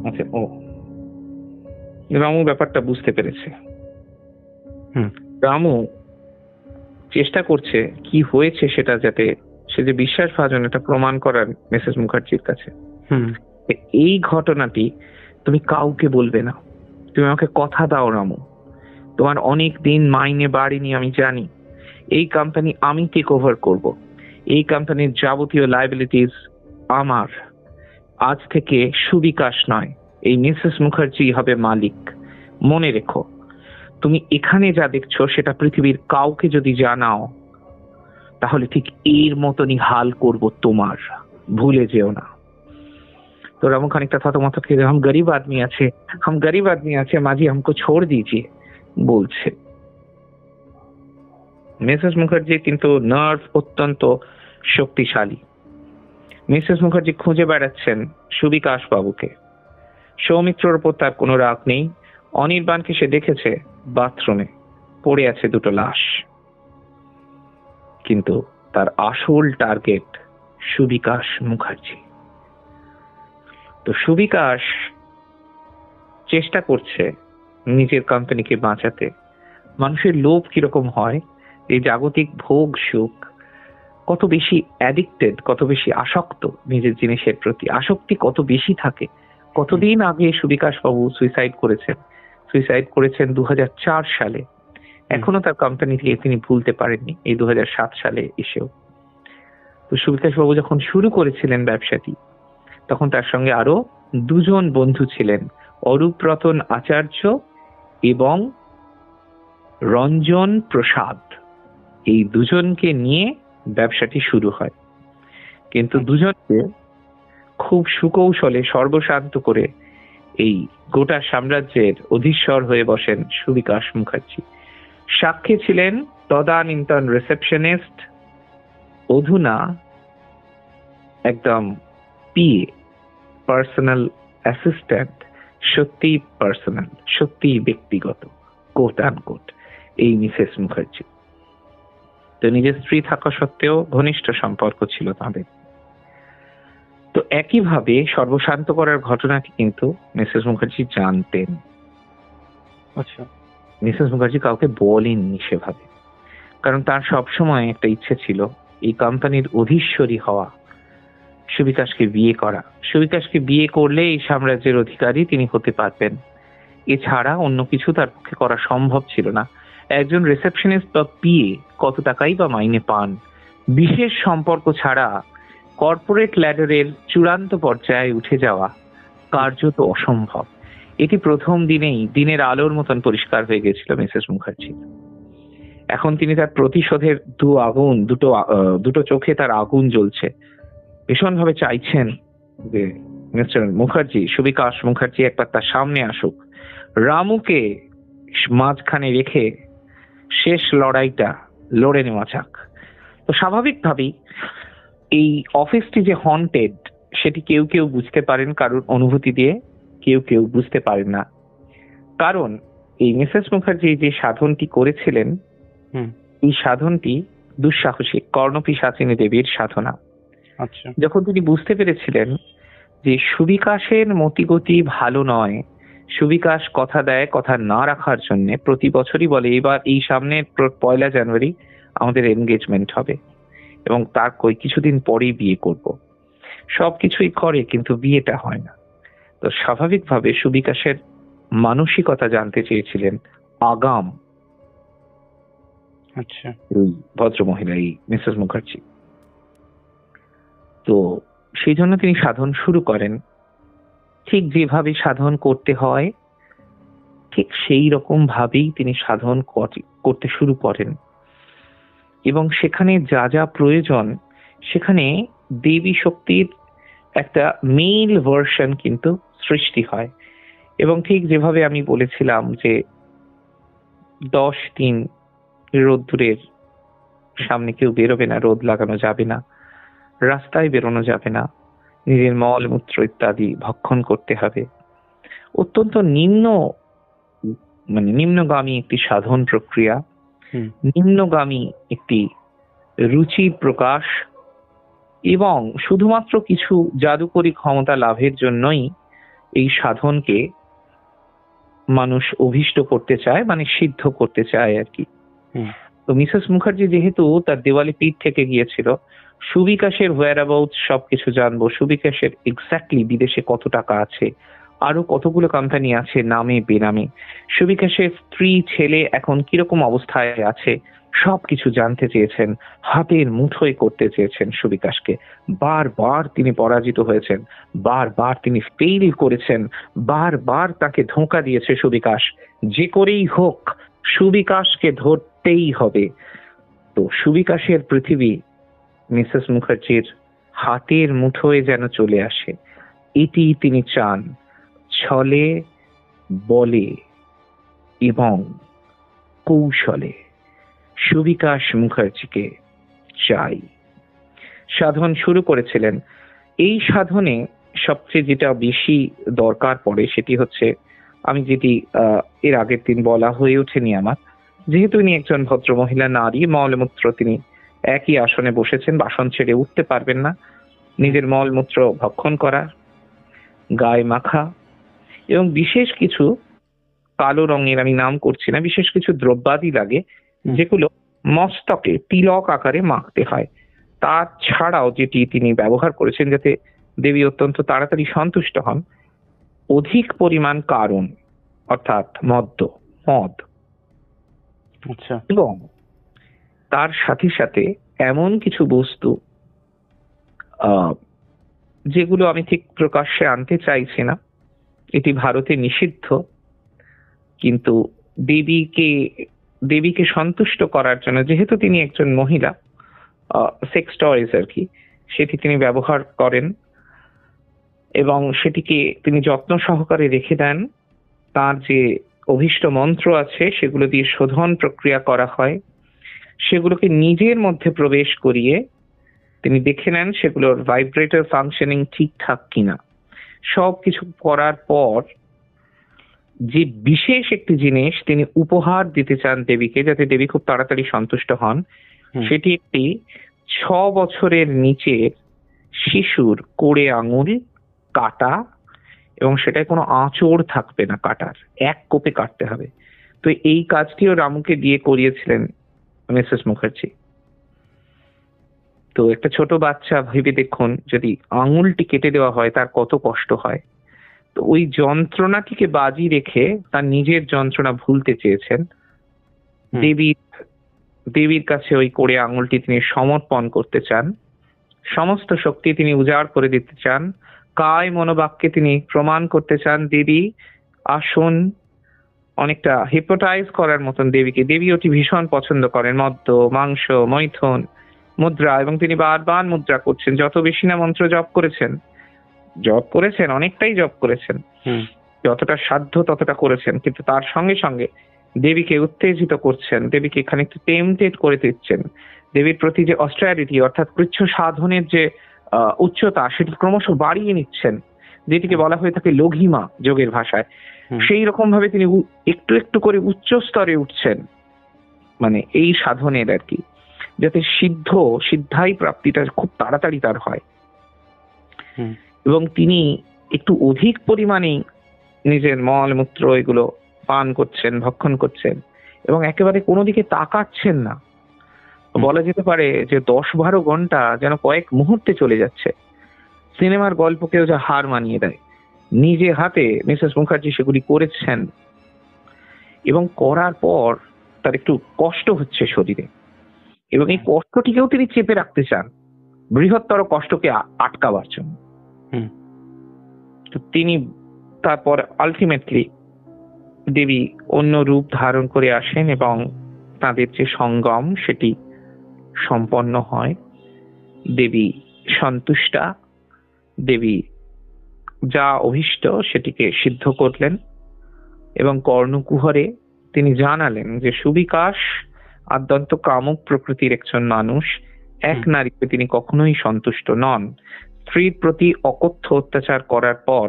Speaker 3: আচ্ছা, ও। রামু ব্যাপারটা বুঝতে পেরেছে। রামু চেষ্টা করছে কি হয়েছে সেটা যাতে সে যে বিশ্বাসভাজন এটা প্রমাণ করার মিসেস মুখার্জির কাছে। এই ঘটনাটি তুমি কাউকে বলবে না, তুমি আমাকে কথা দাও রামু। তোমার অনেক দিন মাইনে বাড়েনি আমি জানি। এই কোম্পানি আমি টেক ওভার করব। এই কোম্পানির যাবতীয় লায়াবিলিটিস আমার। আজ থেকে সুবিকাশ নয়, এই মিসেস মুখার্জি হবে মালিক। মনে রেখো, তুমি এখানে যা দেখছো সেটা পৃথিবীর কাউকে যদি জানাও তাহলে ঠিক এর মতনই হাল করব তোমার, ভুলে যেও না। तो रामू खानिकता थतमत खेয়ে हम गरीब आदमी আছে মাঝি हमको छोड़ दीजिए বলছে। মিসেস মুখার্জি কিন্তু নার্ভ অত্যন্ত শক্তিশালী। মিসেস মুখার্জি খুঁজে বেড়াচ্ছেন সুবিকাশ বাবুকে। সৌমিত্রর উপর তার কোনো রাগ নেই। অনির্বাণকে সে দেখেছে বাথরুমে পড়ে আছে দুটো লাশ, কিন্তু তার আসল টার্গেট সুবিকাশ মুখার্জি। তো সুবিকাশ চেষ্টা করছে নিজের কোম্পানিকে বাঁচাতে। মানুষের লোভ কিরকম হয়, এই জাগতিক ভোগ সুখ, কত বেশি অ্যাডিক্টেড, কত বেশি আসক্ত নিজের জিনিসের প্রতি, আসক্তি কত বেশি থাকে। কতদিন আগে সুবিকাশ বাবু সুইসাইড করেছেন 2004 সালে। এখনো তার কোম্পানি থেকে তিনি ভুলতে পারেননি এই 2007 সালে এসেও। তো সুবিকাশ বাবু যখন শুরু করেছিলেন ব্যবসাটি, তখন তার সঙ্গে আরো দুজন বন্ধু ছিলেন, অরূপরতন আচার্য এবং রঞ্জন প্রসাদ। এই দুজনকে নিয়ে ব্যবসাটি শুরু হয়, কিন্তু দুজনকে খুব সুকৌশলে সর্বশান্ত করে এই গোটা সাম্রাজ্যের অধীশ্বর হয়ে বসেন সুবিকাশ মুখার্জি। সাক্ষী ছিলেন তদানীন্তন রিসেপশনিস্ট, অধুনা একদম পিএ, পার্সোনাল অ্যাসিস্ট্যান্ট, সত্যি ব্যক্তিগত, কোট আনকোট, এই মিসেস মুখার্জি। তো নিজের স্ত্রী থাকা সত্ত্বেও ঘনিষ্ঠ সম্পর্ক ছিল তাদের। তো একইভাবে সর্বশান্ত করার ঘটনাটি কিন্তু মিসেস মুখার্জি জানতেন।
Speaker 2: আচ্ছা,
Speaker 3: মিসেস মুখার্জি কাউকে বলেননি সেভাবে, কারণ তার সবসময় একটা ইচ্ছে ছিল এই কোম্পানির অধীশ্বরী হওয়া, সুবিকাশকে বিয়ে করা। সুবিকাশকে বিয়ে করলে এই সাম্রাজ্যের অধিকারী তিনি হতে পারবেন, এছাড়া অন্য কিছু তার পক্ষে করা সম্ভব ছিল না। একজন রিসেপশনিস্ট বা পিএ কত টাকাই বা মাইনে পান, বিশেষ সম্পর্ক ছাড়া কর্পোরেট ল্যাডারের চূড়ান্ত পর্যায়ে উঠে যাওয়া কার্যত অসম্ভব। এটি প্রথম দিনেই দিনের আলোর মতন পরিষ্কার হয়ে গেছিল মিসেস মুখার্জি। এখন তিনি তার প্রতিশোধের দুটো চোখে তার আগুন জ্বলছে। ভীষণভাবে চাইছেন যে মিস্টার মুখার্জি, সুবিকাশ মুখার্জি একবার তার সামনে আসুক, রামুকে মাঝখানে রেখে শেষ লড়াইটা লড়ে নেওয়া যাক। তো স্বাভাবিকভাবেই এই অফিসটি যে হন্টেড সেটি কেউ কেউ বুঝতে পারেন কারোর অনুভূতি দিয়ে, কেউ কেউ বুঝতে পারেন না। কারণ এই মিসেস মুখার্জি যে সাধনটি করেছিলেন, এই সাধনটি দুঃসাহসিক কর্ণপিশাচিনী দেবীর সাধনা।
Speaker 2: আচ্ছা,
Speaker 3: যখন তিনি বুঝতে পেরেছিলেন যে সুবিকাশের মতিগতি ভালো নয়, সুবিকাশ কথা দেয় কথা না রাখার জন্য প্রতি বছরই বলে এবার এই সামনের 1 জানুয়ারি আমাদের এনগেজমেন্ট হবে এবং তার কিছুদিন পরেই বিয়ে করব, সবকিছুই করে কিন্তু বিয়েটা হয় না। তো স্বাভাবিকভাবে সুবিকাশের মানসিকতা জানতে চেয়েছিলেন আগাম
Speaker 2: আচ্ছা,
Speaker 3: এই ভদ্রমহিলা, এই মিসেস মুখার্জি। তো সেই জন্য তিনি সাধন শুরু করেন। ঠিক যেভাবে সাধন করতে হয় ঠিক সেই রকম ভাবেই তিনি সাধন করতে শুরু করেন এবং সেখানে যা যা প্রয়োজন সেখানে দেবী শক্তির একটা মেল ভার্সন কিন্তু সৃষ্টি হয়। এবং ঠিক যেভাবে আমি বলেছিলাম যে 10 দিন রোদ্দুরের সামনে কেউ বেরোবে না, রোদ লাগানো যাবে না, রাস্তায় বেরোনো যাবে না, নিজের মলমূত্র ইত্যাদি ভক্ষণ করতে হবে। অত্যন্ত নিম্নগামী একটি সাধন প্রক্রিয়া, নিম্নগামী একটি রুচির প্রকাশ এবং শুধুমাত্র কিছু জাদুকরী ক্ষমতা লাভের জন্যই এই সাধনকে মানুষ অভীষ্ট করতে চায়, মানে সিদ্ধ করতে চায় আর কি। তো মিসেস মুখার্জি যেহেতু তার দেওয়ালে পিঠ থেকে গিয়েছিল, সুবিকাশের হোয়ার অ্যাবাউট সবকিছু জানবো, সুবিকাশের এক্স্যাক্টলি বিদেশে কত টাকা আছে, আরো কতগুলো কোম্পানি আছে নামে বেনামে, সুবিকাশের স্ত্রী ছেলে এখন কিরকম অবস্থায় আছে, সবকিছু জানতে চেয়েছেন, হাতের মুঠোয় করতে চেয়েছেন সুবিকাশকে। বারবার তিনি পরাজিত হয়েছেন, বারবার তিনি ফেইল করেছেন, বারবার তাকে ধোঁকা দিয়েছে সুবিকাশ। যে করেই হোক সুবিকাশকে ধরতেই হবে। তো সুবিকাশের পৃথিবী মিসেস মুখার্জির হাতের মুঠোয় যেন চলে আসে, এটি তিনি চান। ছলে, বলে এবং কৌশলে সুবিকাশ মুখার্জিকে চাই। সাধন শুরু করেছিলেন। এই সাধনে সবচেয়ে যেটা বেশি দরকার পড়ে সেটি হচ্ছে, আমি যেটি এর আগের দিন বলা হয়ে ওঠেনি আমার, যেহেতু ইনি একজন ভদ্র মহিলা নারী, মলমূত্র তিনি একই আসনে বসেছেন, বাসন ছেড়ে উঠতে পারবেন না, নিজের মলমূত্র ভক্ষণ করা, গায়ে মাখা এবং বিশেষ কিছু কালো রঙের, আমি নাম করছি না, বিশেষ কিছু দ্রব্যাদি লাগে যেগুলো মস্তকে তিলক আকারে মাখতে হয়। তাছাড়াও যেটি তিনি ব্যবহার করেছেন যাতে দেবী অত্যন্ত তাড়াতাড়ি সন্তুষ্ট হন, অধিক পরিমাণ কারণ অর্থাৎ মদ,
Speaker 2: আচ্ছা,
Speaker 3: এবং তার সাথে সাথে এমন কিছু বস্তু যেগুলো আমি ঠিক প্রকাশ্যে আনতে চাইছি না, এটি ভারতে নিষিদ্ধ, কিন্তু দেবীকে সন্তুষ্ট করার জন্য, যেহেতু তিনি একজন মহিলা, সেক্স টয়েস আর কি, সেটি তিনি ব্যবহার করেন এবং সেটিকে তিনি যত্ন সহকারে রেখে দেন। তার যে অভীষ্ট মন্ত্র আছে সেগুলো দিয়ে শোধন প্রক্রিয়া করা হয়, সেগুলোকে নিজের মধ্যে প্রবেশ করিয়ে তিনি দেখে নেন সেগুলোর ভাইব্রেটর ফাংশনিং ঠিকঠাক কিনা। সব কিছু করার পর যে বিশেষ একটি জিনিস তিনি উপহার দিতে চান দেবীকে, যাতে দেবী খুব তাড়াতাড়ি সন্তুষ্ট হন, সেটি একটি 6 বছরের নিচের শিশুর কোড়ে আঙুল কাটা, এবং সেটায় কোনো আঁচড় থাকবে না, কাটার এক কোপে কাটতে হবে। তো এই কাজটিও রামুকে দিয়ে করিয়েছিলেন মিসেস মুখার্জি। তো একটা ছোট বাচ্চা ভেবে দেখুন, যদি আঙুলটি কেটে দেওয়া হয় তার কত কষ্ট হয়। তো ওই যন্ত্রণাটিকে বাজি রেখে তার নিজের যন্ত্রণা ভুলতে চেয়েছেন। দেবীর কাছে ওই কোড়ে আঙুলটি তিনি সমর্পণ করতে চান, সমস্ত শক্তি তিনি উজাড় করে দিতে চান, কায় মনোবাক্যে তিনি প্রমাণ করতে চান দেবী আসুন, অনেকটা হিপনোটাইজ করার মতন দেবীকে। দেবী ওটি ভীষণ পছন্দ করেন, মদ্য, মাংস, মৈথুন, মুদ্রা, এবং তিনি বারবার মুদ্রা করছেন। যত বেশি না মন্ত্র জপ করেছেন, অনেকটাই জপ করেছেন, যতটা সাধ্য ততটা করেছেন, কিন্তু তার সঙ্গে সঙ্গে দেবীকে উত্তেজিত করছেন, দেবীকে খানিকটা টেম্পটেড করে দিচ্ছেন। দেবীর প্রতি যে অস্ট্রারিটি অর্থাৎ কৃচ্ছ সাধনের যে উচ্চতা সেটি ক্রমশ বাড়িয়ে নিচ্ছেন, যেটিকে বলা হয়ে থাকে লঘিমা যোগের ভাষায়। সেই রকম ভাবে তিনি একটু একটু করে উচ্চ স্তরে উঠছেন, মানে এই সাধনের আর কি, যাতে সিদ্ধাই প্রাপ্তিটা খুব তাড়াতাড়ি তার হয়। এবং তিনি একটু অধিক পরিমাণে নিজের মলমূত্র এগুলো পান করছেন, ভক্ষণ করছেন, এবং একেবারে কোনো দিকে তাকাচ্ছেন না। বলা যেতে পারে যে 10-12 ঘন্টা যেন কয়েক মুহূর্তে চলে যাচ্ছে। সিনেমার গল্পকেও যা হার মানিয়ে দেয়, নিজে হাতে মিসেস মুখার্জি সেগুলি করেছেন, এবং করার পর তার একটু কষ্ট হচ্ছে শরীরে, এবং এই কষ্টটিকেও তিনি চেপে রাখতে চান বৃহত্তর কষ্টকে আটকাবার জন্য। তো তিনি তারপর আলটিমেটলি দেবী অন্য রূপ ধারণ করে আসেন এবং তাদের যে সঙ্গম সেটি সম্পন্ন হয়। দেবী সন্তুষ্টা, দেবী যা অভীষ্ট সেটিকে সিদ্ধ করলেন, এবং কর্ণকুহরে তিনি জানালেন যে সুবিকাশ আদ্যন্ত কামুক প্রকৃতির একজন মানুষ, এক নারীতে তিনি কখনোই সন্তুষ্ট নন। স্ত্রীর প্রতি অকথ্য অত্যাচার করার পর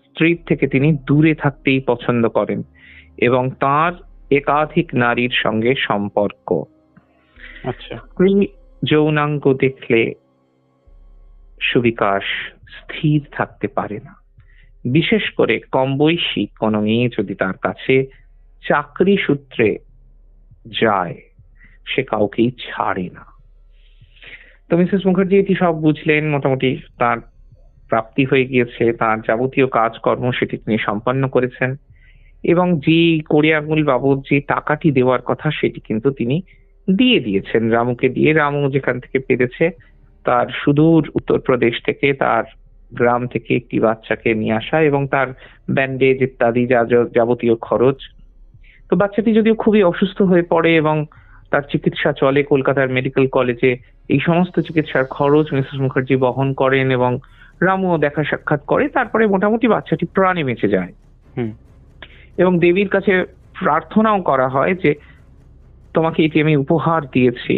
Speaker 3: স্ত্রীর থেকে তিনি দূরে থাকতেই পছন্দ করেন, এবং তার একাধিক নারীর সঙ্গে সম্পর্ক।
Speaker 2: আচ্ছা,
Speaker 3: স্ত্রী যৌনাঙ্গ দেখলে সুবিকাশ স্থির থাকতে পারে না, বিশেষ করে কম বয়সী কোনো মেয়ে যদি তার কাছে চাকরি সূত্রে যায়, সে কাউকেই ছাড়ে না। তো মিসেস মুখার্জি এটি সব বুঝলেন, মোটামুটি তার প্রাপ্তি হয়ে গিয়েছে, তার যাবতীয় কাজকর্ম সেটি তিনি সম্পন্ন করেছেন, এবং যে কোড়ে আঙুল বাবদ যে টাকাটি দেওয়ার কথা সেটি কিন্তু তিনি দিয়েছেন রামুকে দিয়ে। রামু যেখান থেকে পেরেছে তার সুদূর উত্তরপ্রদেশ থেকে, তার গ্রাম থেকে একটি বাচ্চাকে নিয়ে আসা এবং তার ব্যান্ডেজ ইত্যাদি যাবতীয় খরচ। তো বাচ্চাটি যদিও খুবই অসুস্থ হয়ে পড়ে এবং তার চিকিৎসা চলে কলকাতার মেডিকেল কলেজে, এই সমস্ত চিকিৎসার খরচ মিসেস মুখার্জি বহন করেন এবং রামুও দেখা সাক্ষাৎ করে। তারপরে মোটামুটি বাচ্চাটি প্রাণে বেঁচে যায় এবং দেবীর কাছে প্রার্থনাও করা হয় যে তোমাকে এটি আমি উপহার দিয়েছি,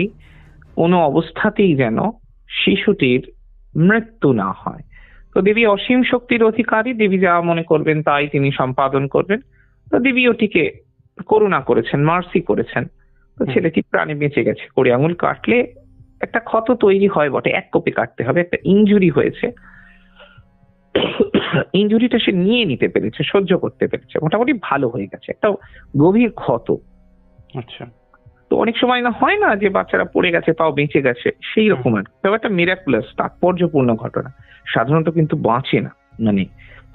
Speaker 3: কোনো অবস্থাতেই যেন শিশুটির মৃত্যু না হয়। তো দেবী অসীম শক্তির অধিকারী, দেবী যা মনে করবেন তাই তিনি সম্পাদন করবেন। তো দেবী ওটিকে করুণা করেছেন, মার্সি করেছেন। তো ছেলেটি প্রাণে বেঁচে গেছে। কড়ি আঙুল কাটলে একটা ক্ষত তৈরি হয় বটে, এক কপি কাটতে হবে, একটা ইনজুরি হয়েছে, ইনজুরিটা সে নিয়ে নিতে পেরেছে, সহ্য করতে পেরেছে, মোটামুটি ভালো হয়ে গেছে, একটা গভীর ক্ষত।
Speaker 2: আচ্ছা।
Speaker 3: তো অনেক সময় না হয় না যে বাচ্চারা পড়ে গেছে তাও বেঁচে গেছে, সেই রকম আর ব্যাপারটা মিরাকুলাস, তাৎপর্যপূর্ণ ঘটনা। সাধারণত কিন্তু বাঁচে না, মানে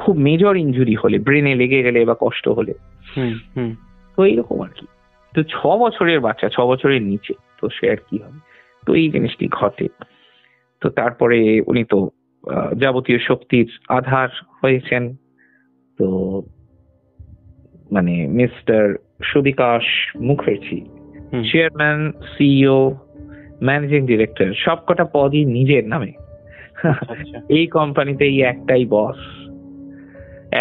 Speaker 3: খুব মেজর ইনজুরি হলে, ব্রেনে লেগে গেলে বা কষ্ট হলে। তো এইরকম আর কি। তো 6 বছরের বাচ্চা, 6 বছরের নিচে, তো সে আর কি হবে। তো এই জিনিসটি ঘটে। তো তারপরে উনি তো যাবতীয় শক্তির আধার হয়েছেন। তো মানে mister Subikash Mukherjee, chairman, CEO, managing director, সবকটা পদই নিজের নামে। এই কোম্পানিতে এই একটাই বস,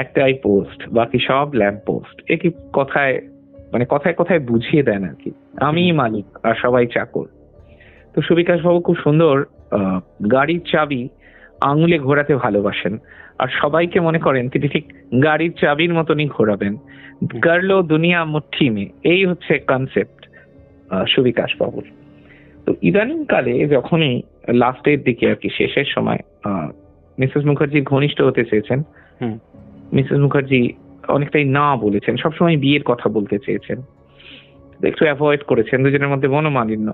Speaker 3: একটাই পোস্ট, বাকি সব ল্যাম্প পোস্ট। একই কথায় মানে কথায় কথায় বুঝিয়ে দেন আর কি, আমি মালিক আর সবাই চাকর। তো সুবিকাশ বাবু খুব সুন্দর গাড়ির চাবি আঙুলে ঘোরাতে ভালোবাসেন, আর সবাইকে মনে করেন তিনি ঠিক গাড়ির চাবির মতনই ঘোরাবেন। করলো দুনিয়া মুঠি মে, এই হচ্ছে কনসেপ্ট সুবিকাশ বাবুর। তো ইদানিং কালে যখনই লাস্টের দিকে আর কি, শেষের সময় মিসেস মুখার্জি ঘনিষ্ঠ হতে চেয়েছেন, মিসেস মুখার্জি অনেকটাই না বলেছেন, সবসময় বিয়ের কথা বলতে চেয়েছেন, একটু অ্যাভয়েড করেছেন, দুজনের মধ্যে মনোমালিন্য।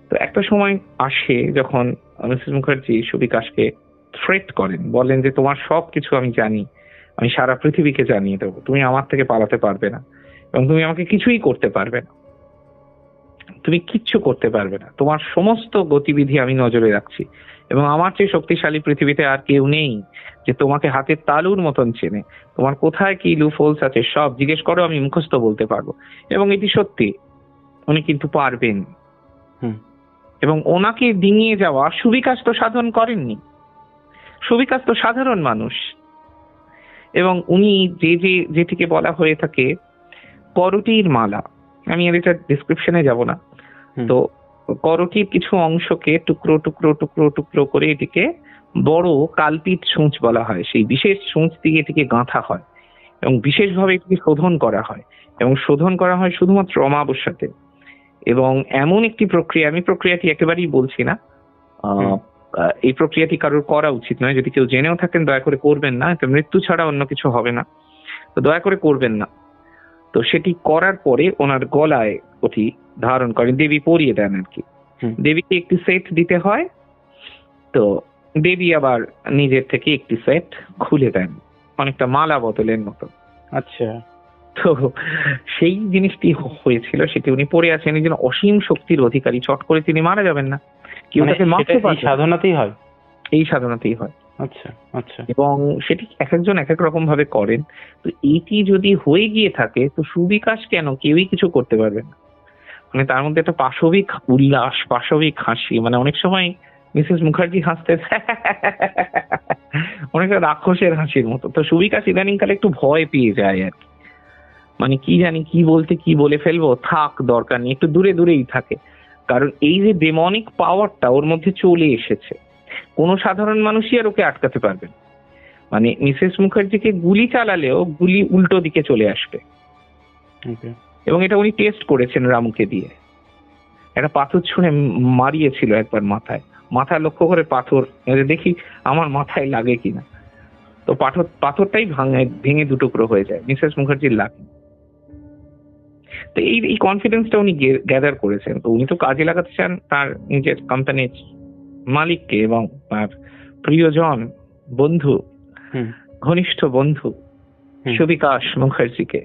Speaker 3: তো একটা সময় আসে যখন মিসেস মুখার্জি সুবিকাশকে থ্রেট করেন, বলেন যে তোমার সব কিছু আমি জানি, আমি সারা পৃথিবীকে জানিয়ে দেবো, তুমি আমার থেকে পালাতে পারবে না এবং তুমি আমাকে কিছুই করতে পারবে না, তুমি কিচ্ছু করতে পারবে না, তোমার সমস্ত গতিবিধি আমি নজরে রাখছি এবং আমার চেয়ে শক্তিশালী পৃথিবীতে আর কেউ নেই যে তোমাকে হাতের তালুর মতন চেনে, তোমার কোথায় কি লুপ হোলস আছে সব জিজ্ঞেস করো, আমি মুখস্থ বলতে পারবো। এবং এটি সত্যি, উনি কিন্তু পারবেন। এবং ওনাকে ডিঙিয়ে যাওয়া সুবিকাশ তো সাধন করেননি, সুবিকাশ তো সাধারণ মানুষ। এবং উনি যেটিকে বলা হয়ে থাকে করটির মালা, আমি এর এটা ডিসক্রিপশনে যাব না, তো করটির কিছু অংশকে টুকরো টুকরো টুকরো টুকরো করে এটিকে বড় কালপিত সূঁচ বলা হয়, সেই বিশেষ সূঁচ দিয়ে এটিকে গাঁথা হয় এবং বিশেষভাবে এটিকে শোধন করা হয়, এবং শোধন করা হয় শুধুমাত্র অমাবস্যাতে। এবং এমন একটি প্রক্রিয়া, আমি প্রক্রিয়াটি একেবারেই বলছি না, এই প্রক্রিয়াটি কারোর করা উচিত নয়, যদি কেউ জেনেও থাকেন দয়া করে করবেন না, এটা মৃত্যু ছাড়া অন্য কিছু হবে না, তো দয়া করে করবেন না। তো সেটি করার পরে ওনার গলায় ওটি ধারণ করেন, দেবী পরিয়ে দেন আর কি, দেবীকে একটি সেট দিতে হয়, তো দেবী আবার নিজের থেকে একটি সেট খুলে দেন, অনেকটা মালা বোতলের মতো।
Speaker 2: আচ্ছা।
Speaker 3: তো সেই জিনিসটি হয়েছিল, সেটি উনি পড়ে আছেন, এই জন্য অসীম শক্তির অধিকারী, চট করে তিনি মারা যাবেন না, কেউ তাকে মারতে পারবে,
Speaker 2: সাধনাতেই হয়,
Speaker 3: এই সাধনাতেই হয়।
Speaker 2: আচ্ছা আচ্ছা। এবং
Speaker 3: সেটি এক একজন এক এক রকম ভাবে করেন। তো এটি যদি হয়ে গিয়ে থাকে তো সুবিকাশ কেন কেউই কিছু করতে পারবে না, মানে তার মধ্যে একটা পাশবিক উল্লাস, পাশবিক হাসি, মানে অনেক সময় মিসেস মুখার্জি হাসতে অনেকটা রাক্ষসের হাসির মতো। তো সুবিকাশ ইদানিং কালে একটু ভয় পেয়ে যায় আর কি, মানে কি জানি কি বলতে কি বলে ফেলবো, থাক দরকার নেই, একটু দূরে দূরেই থাকে, কারণ এই যে ডেমনিক পাওয়ারটা ওর মধ্যে চলে এসেছে, কোনো সাধারণ মানুষই আর ওকে আটকাতে পারবে না। মানে মিসেস মুখার্জিকে গুলি চালালেও গুলি উল্টো দিকে চলে আসবে। এবং এটা উনি টেস্ট করেছেন রামুকে দিয়ে, একটা পাথর ছুঁড়ে মারিয়েছিল একবার মাথায়, মাথায় লক্ষ্য করে পাথর, দেখি আমার মাথায় লাগে কিনা, তো পাথরটাই ভেঙে দুটুকরো হয়ে যায়, মিসেস মুখার্জির লাগে। তো এই কনফিডেন্সটা উনি গ্যাদার করেছেন, তো উনি তো কাজে লাগাতে চান তার নিজের কোম্পানির মালিককে এবং তার প্রিয়জন, বন্ধু, ঘনিষ্ঠ বন্ধু সুবিকাশ মুখার্জিকে।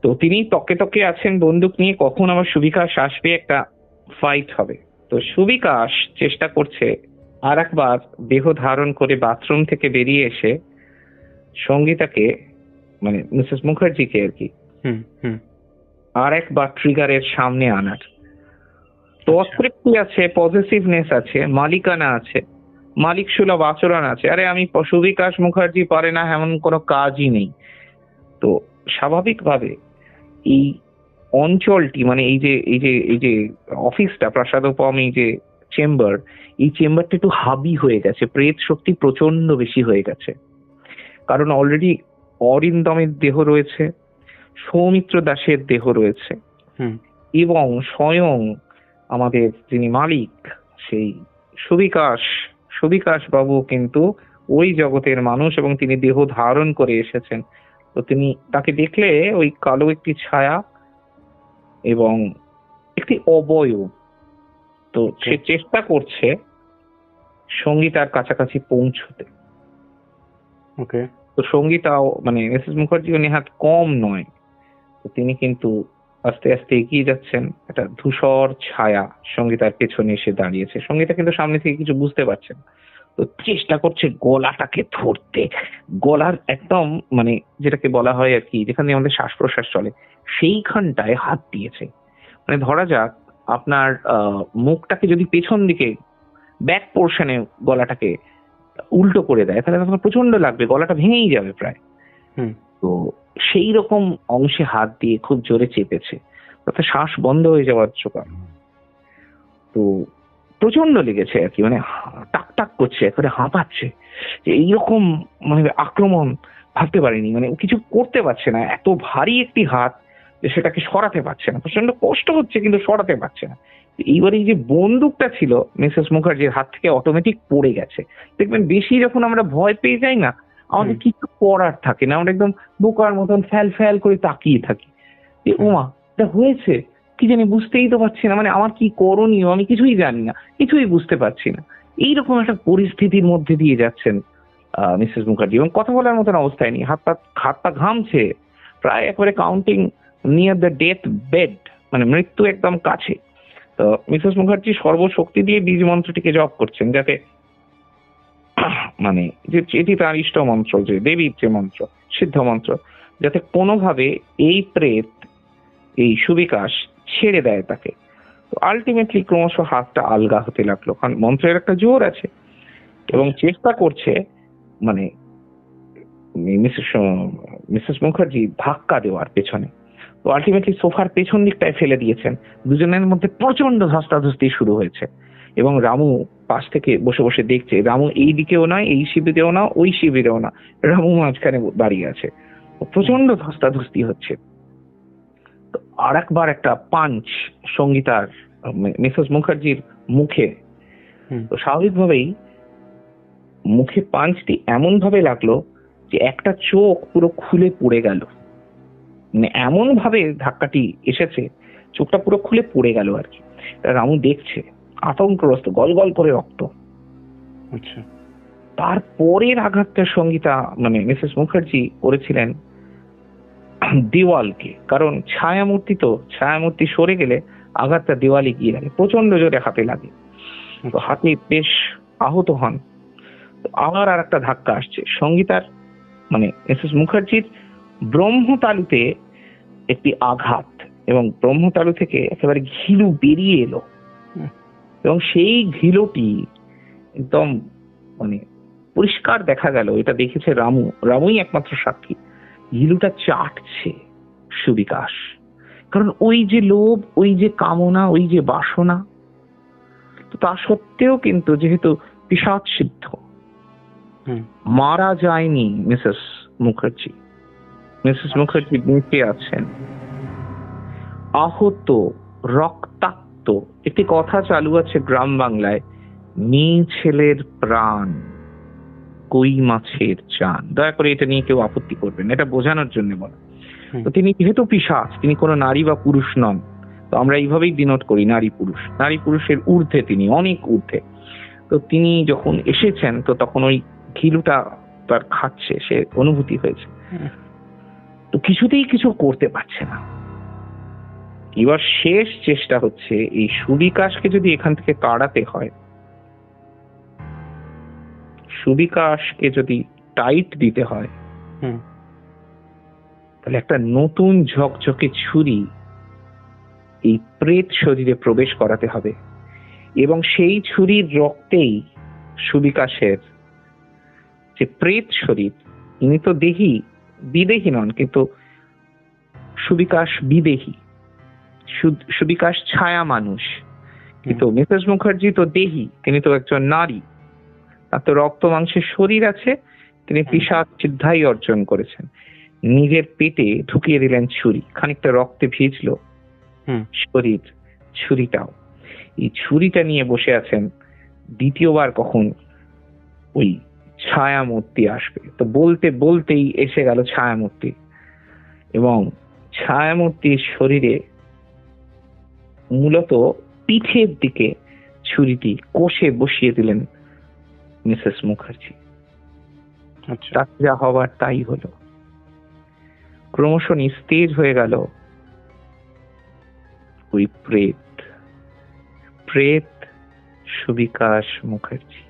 Speaker 3: তো তিনি তকে তকে আছেন বন্দুক নিয়ে, কখন আমার সুবিকাশ আসবে, একটা ফাইট হবে। তো সুবিকাশ চেষ্টা করছে আর একবার দেহ ধারণ করে বাথরুম থেকে বেরিয়ে এসে সঙ্গীতাকে, মানে মিসেস মুখার্জিকে আর কি, আর একবার ট্রিগারের সামনে আনার। তো অতৃপ্তি আছে, পজিটিভনেস আছে, মালিকানা আছে, মালিক সুলভ আচরণ আছে। আরে আমি সুবিকাশ মুখার্জি পারে না এমন কোনো কাজই নেই। তো স্বাভাবিকভাবে এই অঞ্চলটি, মানে এই যে অফিসটা, প্রাসাদোপম, এই যে চেম্বার, এই চেম্বারটা একটু হাবি হয়ে গেছে, প্রেত শক্তি প্রচন্ড বেশি হয়ে গেছে। কারণ অলরেডি অরিন্দমের দেহ রয়েছে, সৌমিত্র দাসের দেহ রয়েছে, এবং স্বয়ং আমাদের যিনি মালিক, সেই সুবিকাশ বাবু কিন্তু ওই জগতের মানুষ, এবং তিনি দেহ ধারণ করে এসেছেন। তো তিনি, তাকে দেখলে ওই কালো একটি ছায়া এবং একটি অবয়ব। তো সে চেষ্টা করছে সঙ্গীতার কাছাকাছি পৌঁছতে।
Speaker 2: ওকে।
Speaker 3: তো সঙ্গীতাও, মানে মিসেস মুখার্জিও নেহাত কম নয়। তো তিনি কিন্তু আস্তে আস্তে এগিয়ে যাচ্ছেন। একটা ধূসর ছায়া সঙ্গীতার পেছনে এসে দাঁড়িয়েছে। সঙ্গীতা কিন্তু সামনে থেকে কিছু বুঝতে পারছেন, তো চেষ্টা করছে গলাটাকে ধরতে। গলার একদম, মানে যেটাকে বলা হয় আর কি, যেখানে আমাদের শ্বাস প্রশ্বাস চলে, সেইখানটায় হাত দিয়েছে। মানে ধরা যাক আপনার মুখটাকে যদি পেছন দিকে, ব্যাক পোর্শনে গলাটাকে উল্টো করে দেয়, তাহলে তখন প্রচন্ড লাগবে, গলাটা ভেঙেই যাবে প্রায়। তো সেই রকম অংশে হাত দিয়ে খুব জোরে চেপেছে, তাতে শ্বাস বন্ধ হয়ে যাওয়ার জোগাড়। তো প্রচন্ড লেগেছে আর কি, মানে টাক টাক করছে, একেবারে হাঁপাচ্ছে। যে এইরকম মানে আক্রমণ ভাবতে পারিনি, মানে কিছু করতে পারছে না, এত ভারী একটি হাত যে সেটাকে সরাতে পারছে না। প্রচন্ড কষ্ট হচ্ছে কিন্তু সরাতে পারছে না। এইবারে এই যে বন্দুকটা ছিল মিসেস মুখার্জির হাত থেকে অটোমেটিক পড়ে গেছে। দেখবেন বেশি যখন আমরা ভয় পেয়ে যাই না, আমাদের কিছু করার থাকে না, আমরা একদম বোকার মতন ফ্যাল ফ্যাল করে তাকিয়ে থাকি যে ওমা এটা হয়েছে, কি জানি বুঝতেই তো পারছি না, মানে আমার কি করণীয় আমি কিছুই জানি না, কিছুই বুঝতে পারছি না। এইরকম একটা পরিস্থিতির মধ্যে দিয়ে যাচ্ছেন মিসেস মুখার্জি, এবং কথা বলার মতন অবস্থায় নেই। হাত পা ঘামছে, প্রায় একবারে counting near the death bed, মানে মৃত্যু একদম কাছে। তো মিসেস মুখার্জি সর্বশক্তি দিয়ে বীজ মন্ত্রটিকে জপ করছেন, যাতে মানে যে এটি তার ইষ্ট মন্ত্র, যে দেবীর যে মন্ত্র, সিদ্ধ মন্ত্র, যাতে কোনোভাবে এই প্রেত, এই সুবিকাশ ছেড়ে দেয় তাকে। তো আলটিমেটলি ক্রমশ হাতটা আলগা হতে লাগলো, কারণ মন্ত্রের একটা জোর আছে, এবং চেষ্টা করছে মানে মিসেস মুখার্জি ধাক্কা দেওয়ার পেছনে। তো আলটিমেটলি সোফার পেছন দিকটায় ফেলে দিয়েছেন। দুজনের মধ্যে প্রচন্ড ধস্তাধস্তি শুরু হয়েছে, এবং রামু পাশ থেকে বসে বসে দেখছে। রামু এই দিকেও নয়, এই শিবিরেও না, ওই শিবিরেও না, রামু মাঝখানে দাঁড়িয়ে আছে। প্রচন্ড ধস্তাধস্তি হচ্ছে। তো আর একবার একটা পাঞ্চ সঙ্গীতার, মিসেস মুখার্জির মুখে। তো স্বাভাবিকভাবেই মুখে পাঞ্চটি এমন ভাবে লাগলো যে একটা চোখ পুরো খুলে পড়ে গেল, মানে এমন ভাবে ধাক্কাটি এসেছে, চোখটা পুরো খুলে পড়ে গেল আর কি। রামু দেখছে, আতঙ্কগ্রস্ত, গল গল করে রক্ত।
Speaker 2: আচ্ছা।
Speaker 3: তারপরের আঘাতটা সঙ্গীতা, মানে মিসেস মুখার্জি করেছিলেন দেওয়ালকে, কারণ ছায়ামূর্তি সরে গেলে আঘাতটা দেওয়ালে গিয়ে লাগে, প্রচন্ড জোরে হাতে লাগে। তো হাতে বেশ আহত হন। তো আবার আর একটা ধাক্কা আসছে সঙ্গীতার, মানে মিসেস মুখার্জির ব্রহ্মতালুতে একটি আঘাত, এবং ব্রহ্মতালু থেকে একেবারে ঘিলু বেরিয়ে এলো, এবং সেই ঘিলুটি একদম মানে পরিষ্কার দেখা গেল। এটা দেখেছে রামুই একমাত্র সাক্ষী। ঘিলুটা চাটছে সুবিকাশ, কারণ ওই যে লোভ, ওই যে কামনা, ওই যে বাসনা। তো তা সত্ত্বেও কিন্তু যেহেতু পিশাচ সিদ্ধ, মারা যায়নি মিসেস মুখার্জি বেঁচে আছেন। আহত, রক্তাক্ত। একটি কথা চালু আছে গ্রাম বাংলায়, মেয়ে ছেলের প্রাণ, কই মাছের চান। দয়া করে এটা নিয়ে কেউ আপত্তি করবেন, এটা বোঝানোর জন্য বলা। তো তিনি যেহেতু পিশাচ, তিনি কোনো নারী বা পুরুষ নন। তো আমরা এইভাবেই ডিনোট করি নারী পুরুষের ঊর্ধ্বে, তিনি অনেক ঊর্ধ্বে। তো তিনি যখন এসেছেন, তো তখন ওই ঘিলুটা তার খাচ্ছে, সে অনুভূতি হয়েছে। তো তো কিছুতেই কিছু করতে পারছে না। এবার শেষ চেষ্টা হচ্ছে এই সুবিকাশকে যদি এখান থেকে তাড়াতে হয়, সুবিকাশকে যদি টাইট দিতে হয়, তাহলে একটা নতুন ঝকঝকে ছুরি এই প্রেত শরীরে প্রবেশ করাতে হবে, এবং সেই ছুরির রক্তেই সুবিকাশের যে প্রেত শরীর, ইনি তো দেহী, বিদেহী নন, কিন্তু সুবিকাশ বিদেহী, সুবিকাশ ছায়া মানুষ, কিন্তু মিসেস মুখার্জি তো দেহী, তিনি তো একজন নারী, তার তো রক্ত মাংসের শরীর আছে, তিনি পিশাচ সিদ্ধাই অর্জন করেছেন। নিজের পেটে ঢুকিয়ে দিলেন ছুরি, খানিকটা রক্তে ভিজলো শরীর, ছুরিটাও। এই ছুরিটা নিয়ে বসে আছেন, দ্বিতীয়বার কখন ওই ছায়ামূর্তি আসবে। তো বলতে বলতেই এসে গেল ছায়ামূর্তি, এবং ছায়ামূর্তির শরীরে মূলত পিঠের দিকে ছুরিটি কষে বসিয়ে দিলেন মিসেস মুখার্জি। তার যা হবার তাই হলো। ক্রমশ নিস্তেজ হয়ে গেল ওই প্রেত সুবিকাশ মুখার্জি।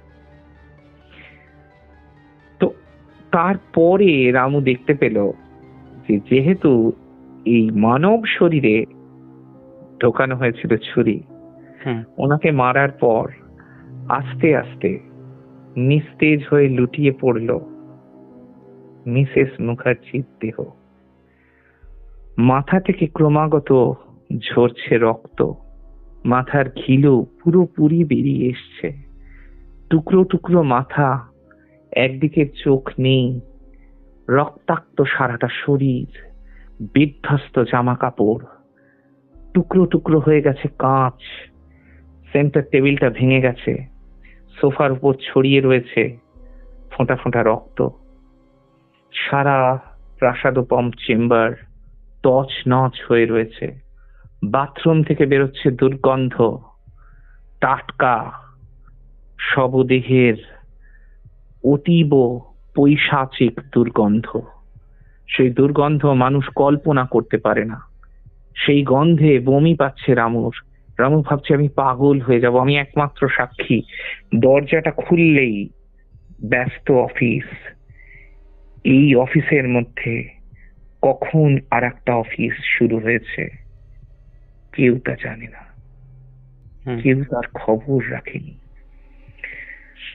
Speaker 3: তো তারপরে রামু দেখতে পেল যে যেহেতু এই মানব শরীরে ঢোকানো হয়েছিল ছুরি, ওনাকে মারার পর আস্তে আস্তে নিস্তেজ হয়ে লুটিয়ে পড়ল মিসেস মুখার্জির দেহ। মাথা থেকে ক্রমাগত ঝরছে রক্ত, মাথার ঘিলু পুরোপুরি বেরিয়ে এসছে, টুকরো টুকরো মাথা, একদিকে চোখ নেই, রক্তাক্ত সারাটা শরীর, বিধ্বস্ত জামা কাপড়, টুকরো টুকরো হয়ে গেছে কাঁচ, সেন্টার টেবিলটা ভেঙে গেছে, সোফার উপর ছড়িয়ে রয়েছে ফোঁটা ফোঁটা রক্ত, সারা প্রাসাদোপম চেম্বার তছ নছ হয়ে রয়েছে, বাথরুম থেকে বেরোচ্ছে দুর্গন্ধ, টাটকা শবদেহের অতীব পৈশাচিক দুর্গন্ধ। সেই দুর্গন্ধ মানুষ কল্পনা করতে পারে না। সেই গন্ধে বমি পাচ্ছে রামুর। রামু ভাবছে আমি পাগল হয়ে যাব, আমি একমাত্র সাক্ষী। দরজাটা খুললেই ব্যস্ত অফিস, এই অফিসের মধ্যে কখন আর একটা অফিস শুরু হয়েছে কেউ তা জানে না, কেউ তার খবর রাখেনি।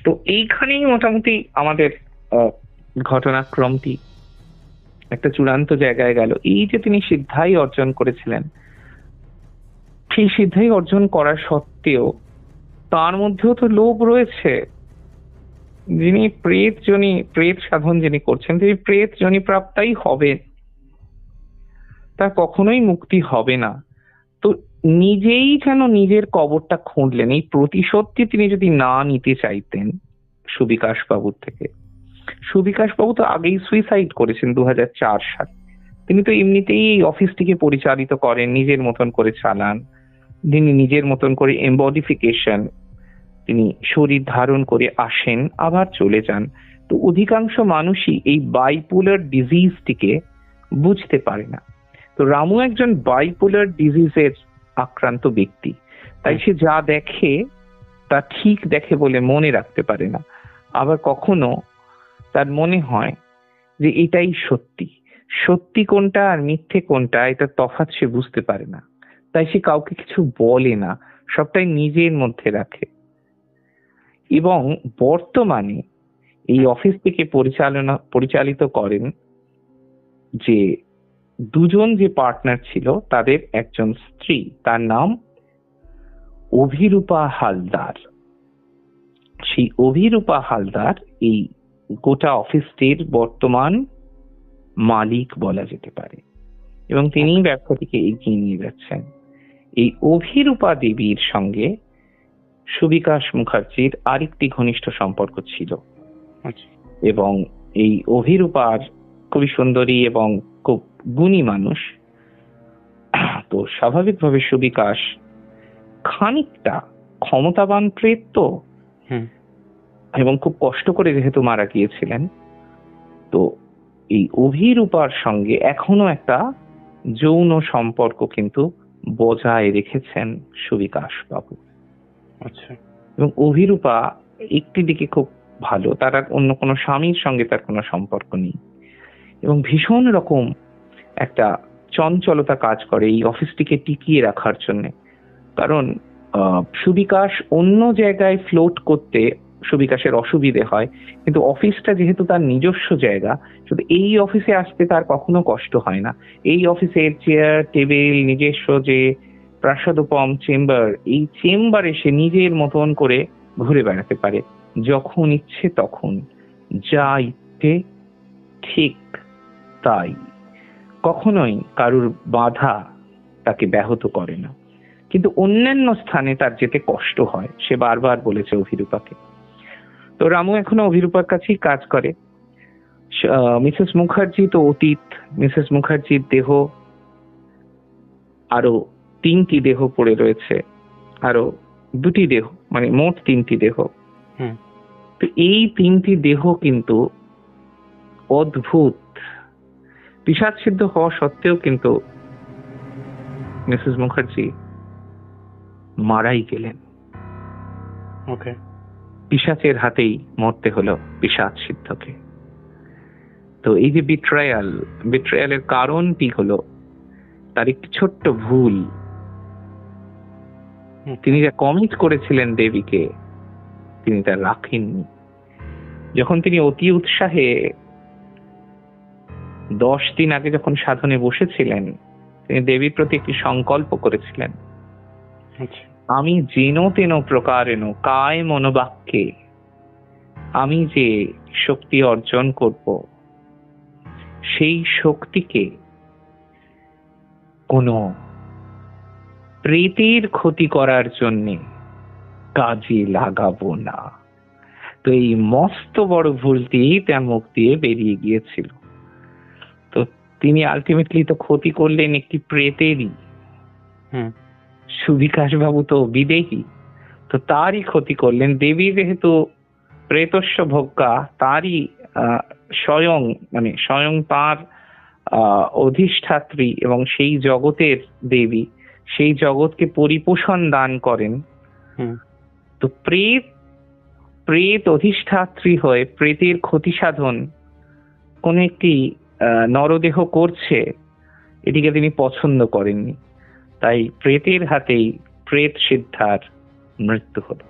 Speaker 3: তো এইখানেই মোটামুটি আমাদের ঘটনাক্রমটি একটা চূড়ান্ত জায়গায় গেল। এই যে তিনি সিদ্ধাই অর্জন করেছিলেন, সেই সিদ্ধাই অর্জন করার সত্ত্বেও তার মধ্যেও তো লোভ রয়েছে। যিনি প্রেত সাধন যিনি করছেন, তিনি প্রেত জনি প্রাপ্তাই হবেন, তার কখনোই মুক্তি হবে না। তো নিজেই যেন নিজের কবরটা খুঁড়লেন। এই প্রতিশোধটি তিনি যদি না নিতে চাইতেন সুবিকাশ বাবুর থেকে, সুবিকাশ বাবু তো আগেই সুইসাইড করেছেন 2004 সালে। তিনি তো এমনিতেই এই অফিসটিকে পরিচালিত করেন, নিজের মতন করে চালান, তিনি নিজের মতন করে এমবডিফিকেশন, তিনি শরীর ধারণ করে আসেন আবার চলে যান। তো অধিকাংশ মানুষই এই বাইপোলার ডিজিজটিকে বুঝতে পারে না। তো রামু একজন বাইপোলার ডিজিজের আক্রান্ত ব্যক্তি, তাই সে যা দেখে তা ঠিক দেখে বলে মনে রাখতে পারে না। আবার কখনো তার মনে হয় যে এটাই সত্যি, সত্যি কোনটা আর মিথ্যে কোনটা এটা তফাৎ সে বুঝতে পারে না। তাই সে কাউকে কিছু বলে না, সবটাই নিজের মধ্যে রাখে। এবং বর্তমানে এই অফিস থেকে পরিচালিত করেন যে দুজন যে পার্টনার ছিল, তাদের একজন স্ত্রী, তার নাম অভিরূপা হালদার। সেই অভিরূপা হালদার এই গোটা অফিসটির বর্তমান মালিক বলা যেতে পারে, এবং তিনি ব্যবসাটিকে এগিয়ে নিয়ে যাচ্ছেন। এই অভিরূপা দেবীর সঙ্গে সুবিকাশ মুখার্জির আরেকটি ঘনিষ্ঠ সম্পর্ক ছিল, এবং এই অভিরূপার খুবই সুন্দরী এবং খুব গুণী মানুষ। তো স্বাভাবিকভাবে সুবিকাশ খানিকটা ক্ষমতাবান প্রেত তো, এবং খুব কষ্ট করে যেহেতু মারা গিয়েছিলেন, তো এই অভিরূপার সঙ্গে এখনো একটা যৌন সম্পর্ক কিন্তু বজায় রেখেছেন সুবিকাশ বাবু।
Speaker 2: আচ্ছা।
Speaker 3: এবং অভিরূপা একটি দিকে খুব ভালো, তার আর অন্য কোনো স্বামীর সঙ্গে তার কোনো সম্পর্ক নেই, এবং ভীষণ রকম একটা চঞ্চলতা কাজ করে এই অফিসটিকে টিকিয়ে রাখার জন্য। কারণ সুবিকাশ অন্য জায়গায় ফ্লোট করতে সুবিকাশের অসুবিধে হয়, কিন্তু অফিসটা যেহেতু তার নিজস্ব জায়গা, শুধু এই অফিসে আসতে তার কখনো কষ্ট হয় না। এই অফিসের চেয়ার টেবিল, নিজস্ব যে প্রাসাদোপম চেম্বার, এই চেম্বারে সে নিজের মতন করে ঘুরে বেড়াতে পারে, যখন ইচ্ছে তখন, যা ইচ্ছে ঠিক তাই, কখনোই কারুর বাধা তাকে ব্যাহত করে না। কিন্তু অন্যান্য স্থানে তার যেতে কষ্ট হয়, সে বারবার বলেছে অভিরূপাকে। তো রামু এখনো অভিরূপার কাছেই কাজ করে। মিসেস মুখার্জি তো অতীত, মিসেস মুখার্জির দেহ, আরো 3টি দেহ পড়ে রয়েছে, আরো 2টি দেহ, মানে মোট 3টি দেহ। তো এই 3টি দেহ কিন্তু অদ্ভুত, পিশাচ সিদ্ধ হওয়া সত্ত্বেও কিন্তু মিসেস মুখার্জি মারাই গেলেন।
Speaker 2: ওকে।
Speaker 3: পিশাচের হাতেই মরতে হলো পিশাচ সিদ্ধকে। তো এই যে বিট্রায়ালের কারণটি হলো তার একটি ছোট্ট ভুল। তিনি যা কমিট করেছিলেন দেবীকে, তিনি তা রাখেননি। যখন তিনি অতি উৎসাহে 10 দিন আগে যখন সাধনে বসেছিলেন, তিনি দেবীর প্রতি একটি সংকল্প করেছিলেন, আমি যেন তেন প্রকারেণ কায় মনোবাক্যে আমি যে শক্তি অর্জন করব, সেই শক্তিকে কোনো প্রেতের ক্ষতি করার জন্য কাজে লাগাবো না। তো এই মস্ত বড় ভুলটি তার মুখ দিয়ে বেরিয়ে গিয়েছিল। তো তিনি আলটিমেটলি তো ক্ষতি করলেন একটি প্রেতেরই। সুবিকাশ বাবু তো বিদেহী, তো তারই ক্ষতি করলেন। দেবী যেহেতু প্রেতস্য ভোগ্যা, তারই স্বয়ং তার অধিষ্ঠাত্রী এবং সেই জগতের দেবী, সেই জগৎকে পরিপোষণ দান করেন। তো প্রেত অধিষ্ঠাত্রী হয়ে প্রেতের ক্ষতি সাধন কোন একটি নরদেহ করছে, এটিকে তিনি পছন্দ করেননি। তাই প্রেতের হাতেই প্রেত সিদ্ধার মৃত্যু হলো।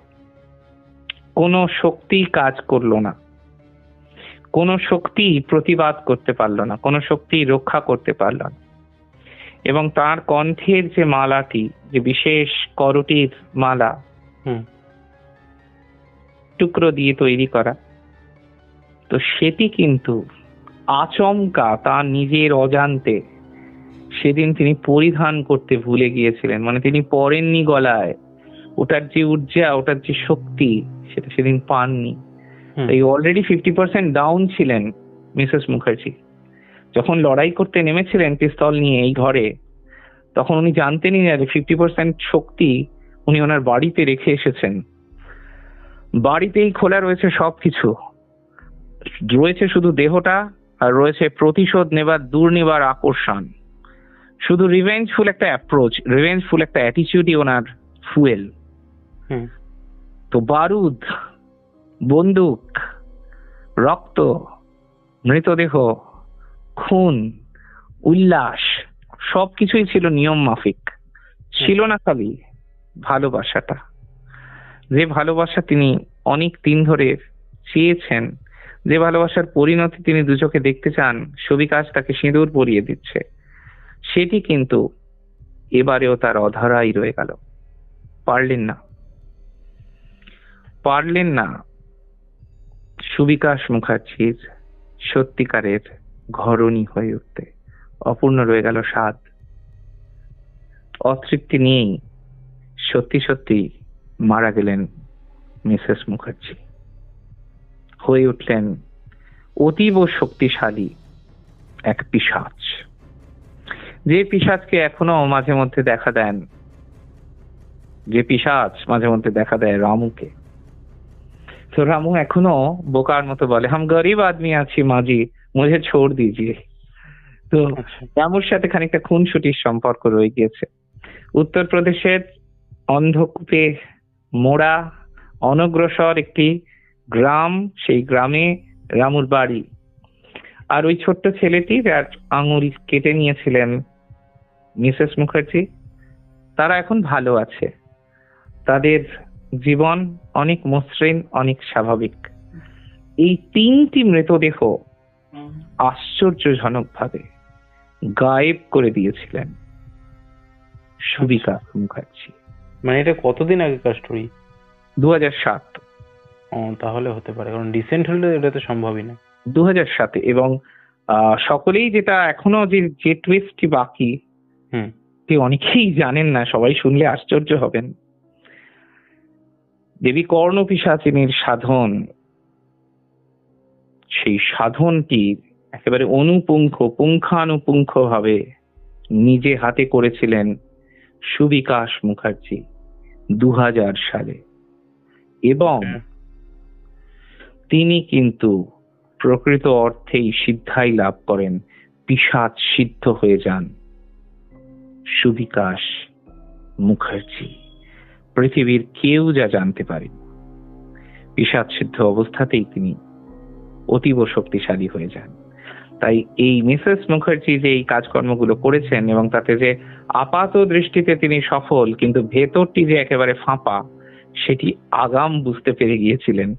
Speaker 3: কোনো শক্তি কাজ করলো না, কোনো শক্তি প্রতিবাদ করতে পারলো না, কোনো শক্তি রক্ষা করতে পারলো না। এবং তার কণ্ঠের যে মালাটি, যে বিশেষ করটির মালা, টুকরো দিয়ে তৈরি করা, তো সেটি কিন্তু আচমকা তার নিজের অজান্তে সেদিন তিনি পরিধান করতে ভুলে গিয়েছিলেন। মানে তিনি পরেননি গলায়, ওটার যে ঊর্জা, ওটার যে শক্তি, সেটা সেদিন পাননি। এই অলরেডি 50% ডাউন ছিলেন মিসেস মুখার্জি। যখন লড়াই করতে নেমেছিলেন পিস্তল নিয়ে এই ঘরে, তখন উনি জানতেনই না যে 50% শক্তি উনি ওনার বাড়িতে রেখে এসেছেন। বাড়িতেই খোলা রয়েছে সবকিছু, রয়েছে শুধু দেহটা, আর রয়েছে প্রতিশোধ নেবার, দূর নেবার আকর্ষণ। শুধু রিভেঞ্জফুল একটা অ্যাপ্রোচ, রিভেঞ্জফুল একটা অ্যাটিটিউডই ওনার ফুয়েল। তো বারুদ, বন্দুক, রক্ত, মৃতদেহ, খুন, উল্লাস, সবকিছুই ছিল নিয়ম মাফিক। ছিল না খালি ভালোবাসাটা, যে ভালোবাসা তিনি অনেক দিন ধরে চেয়েছেন, যে ভালোবাসার পরিণতি তিনি দু চোখে দেখতে চান। সুবিকাশ তাকে সিঁদুর পরিয়ে দিচ্ছে, সেটি কিন্তু এবারেও তার অধরাই রয়ে গেল। পারলেন না সুবিকাশ মুখার্জির সত্যিকারের ঘরণী হয়ে উঠতে। অপূর্ণ রয়ে গেল স্বাদ। অতৃপ্তি নিয়েই সত্যি সত্যি মারা গেলেন মিসেস মুখার্জি। হয়ে উঠলেন অতীব শক্তিশালী এক পিশাচ, যে পিশাচকে এখনো মাঝে মধ্যে দেখা দেন, যে পিশাচ মাঝে মধ্যে দেখা দেয় রামুকে। তো রামু এখনো বোকার মতো বলে, হাম গরিব আদমি আছি মাঝি, মুঝে ছোড় দিজিয়ে। তো
Speaker 2: আচ্ছা।
Speaker 3: রামুর সাথে খানিকটা খুনসুটির সম্পর্ক রয়ে গিয়েছে। উত্তরপ্রদেশের অন্ধকূপে মোড়া অনগ্রসর একটি গ্রাম, সেই গ্রামে রামুর বাড়ি। আর ওই ছোট্ট ছেলেটি যার আঙুল কেটে নিয়েছিলেন মিসেস মুখার্জি, তারা এখন ভালো আছে। তাদের জীবন অনেক মসৃণ, অনেক স্বাভাবিক। এই 3টি মৃতদেহ আশ্চর্যজনকভাবে গায়েব করে দিয়েছিলেন সুবিকা মুখার্জি।
Speaker 2: মানে এটা কতদিন আগেকার স্টোরি?
Speaker 3: 2007।
Speaker 2: তাহলে হতে পারে, কারণ রিসেন্ট হলে এটা তো সম্ভবই না।
Speaker 3: 2007 এবং সকলেই যেটা এখনো যে টুইস্টটি বাকি, যে অনেকেই জানেন না, সবাই শুনলে আশ্চর্য হবেন। দেবী কর্ণপিশাচিনীর সাধন, সেই সাধনটি একেবারে পুঙ্খানুপুঙ্খ ভাবে নিজে হাতে করেছিলেন সুবিকাশ মুখার্জি 2000 সালে। এবং তিনি কিন্তু প্রকৃত অর্থেই সিদ্ধাই লাভ করেন, পিশাচ সিদ্ধ হয়ে যান সুবিকাশ মুখার্জি। পৃথিবীর কেউ যা জানতে পারে, পিশাচ সিদ্ধ অবস্থাতেই তিনি অতীব শক্তিশালী হয়ে যান। তাই এই মিসেস মুখার্জি যে এই কাজকর্মগুলো করেছেন এবং তাতে যে আপাত দৃষ্টিতে তিনি সফল, কিন্তু ভেতরটি যে একেবারে ফাঁপা, সেটি আগাম বুঝতে পেরে গিয়েছিলেন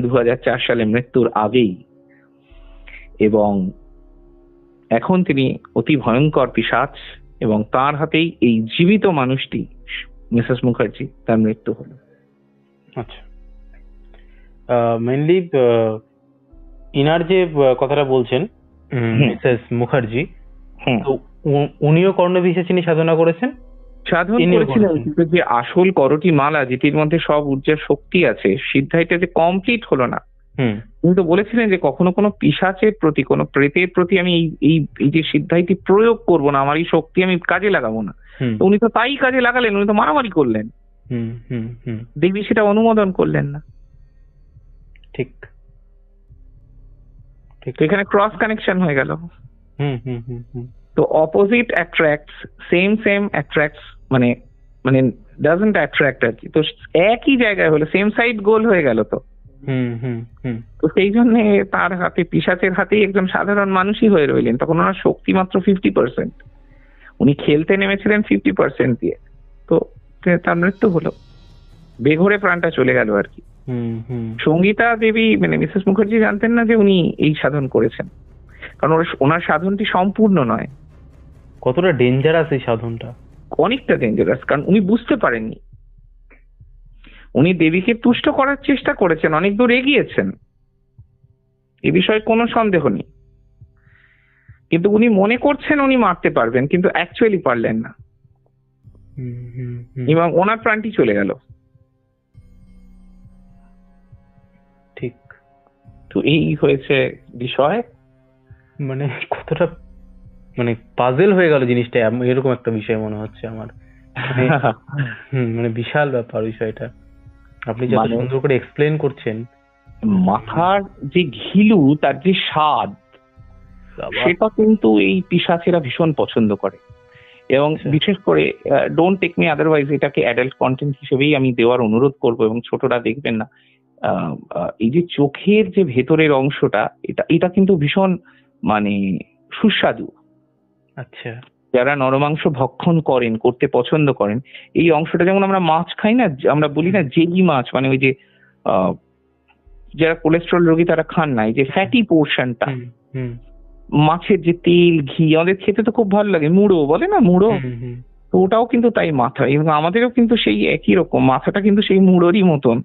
Speaker 3: 2004 সালে মৃত্যুর আগেই। এবং এখন তিনি অতি ভয়ঙ্কর পিশাচ, এবং তার হাতেই এই জীবিত মানুষটি মিসেস মুখার্জি, তার মৃত্যু হলো।
Speaker 2: আচ্ছা, মেইনলি ইনার যে কথাটা বলছেন মিসেস মুখার্জি, তো উনিও কর্ণপিশাচিনী সাধনা করেছেন?
Speaker 3: সাধন করেছিলেন, কিন্তু যে আসল করটি মালা যেটির মধ্যে সব ঊর্জার শক্তি আছে, সিদ্ধাইটা যে কমপ্লিট হলো না। উনি তো বলেছিলেন যে কখনো কোনো পিশাচের প্রতি, কোনো প্রেতের প্রতি আমি এই যে সিদ্ধাইটি প্রয়োগ করব না, আমার এই শক্তি আমি কাজে লাগাবো না। উনি তো তাই কাজে লাগালেন, উনি তো মারামারি করলেন। দেবী সেটা অনুমোদন করলেন না।
Speaker 2: ঠিক,
Speaker 3: তো এখানে ক্রস কানেকশন হয়ে গেল। তো অপোজিট অ্যাট্রাক্টস, সেম অ্যাট্রাক্টস, মানে ডাজন্ট অ্যাট্রাক্ট আর কি। তো একই জায়গায় হলো, সেম সাইড গোল হয়ে গেল। তো তো সেই জন্য তার হাতে, পিশাচের হাতেই একজন সাধারণ মানুষই হয়ে রইলেন। তখন ওনার শক্তি মাত্র 50%, উনি খেলতে নেমেছিলেন 50% দিয়ে। তো তার মৃত্যু হলো, বেঘরে প্রাণটা চলে গেল আর কি। সঙ্গীতা দেবী মানে মিসেস মুখার্জি জানতেন না যে উনি এই সাধন করেছেন, কারণ ওনার সাধনটি সম্পূর্ণ নয়।
Speaker 2: কতটা ডেঞ্জারাস এই সাধনটা?
Speaker 3: অনেকটা ডেঞ্জারাস, কারণ উনি বুঝতে পারেননি। উনি দেবীকে তুষ্ট করার চেষ্টা করেছেন, অনেক দূর এগিয়েছেন, এ বিষয়ে কোনো সন্দেহ নেই, কিন্তু উনি মনে করছেন উনি মারতে পারবেন, কিন্তু অ্যাকচুয়ালি পারলেন না, এবং ওনার প্রাণটি চলে গেল।
Speaker 2: ঠিক।
Speaker 3: তো এই হয়েছে বিষয়।
Speaker 2: মানে কতটা মানে পাজেল হয়ে গেল জিনিসটা, এরকম একটা বিষয় মনে হচ্ছে আমার। মানে বিশাল ব্যাপার বিষয়টা, আপনি যত সুন্দর করে এক্সপ্লেন করছেন।
Speaker 3: মাথার যে ঘিলু, তার যে স্বাদ, সেটা কিন্তু এই পিশাচেরা ভীষণ পছন্দ করে। এবং বিশেষ করে ডোন্ট টেক মি আদারওয়াইজ, এটাকে অ্যাডাল্ট কন্টেন্ট হিসেবেই আমি দেওয়ার অনুরোধ করব, এবং ছোটরা দেখবেন না। এই যে চোখের যে ভেতরের অংশটা, এটা কিন্তু ভীষণ মানে সুস্বাদু।
Speaker 2: আচ্ছা,
Speaker 3: যারা নরমাংস ভক্ষণ করতে পছন্দ করেন, এই অংশটা, যেমন আমরা মাছ খাই না, আমরা বলি না জেলি মাছ, মানে ওই যে যারা কোলেস্ট্রল রোগী তারা খান না, এই যে ফ্যাটি পোর্শনটা, মাছের যে তেল ঘি, আমাদের খেতে তো খুব ভালো লাগে, মুড়ো বলে না, মুড়ো, তো ওটাও কিন্তু তাই মাথা, এবং আমাদেরও কিন্তু সেই একই রকম মাথাটা কিন্তু সেই মুড়োরই মতন।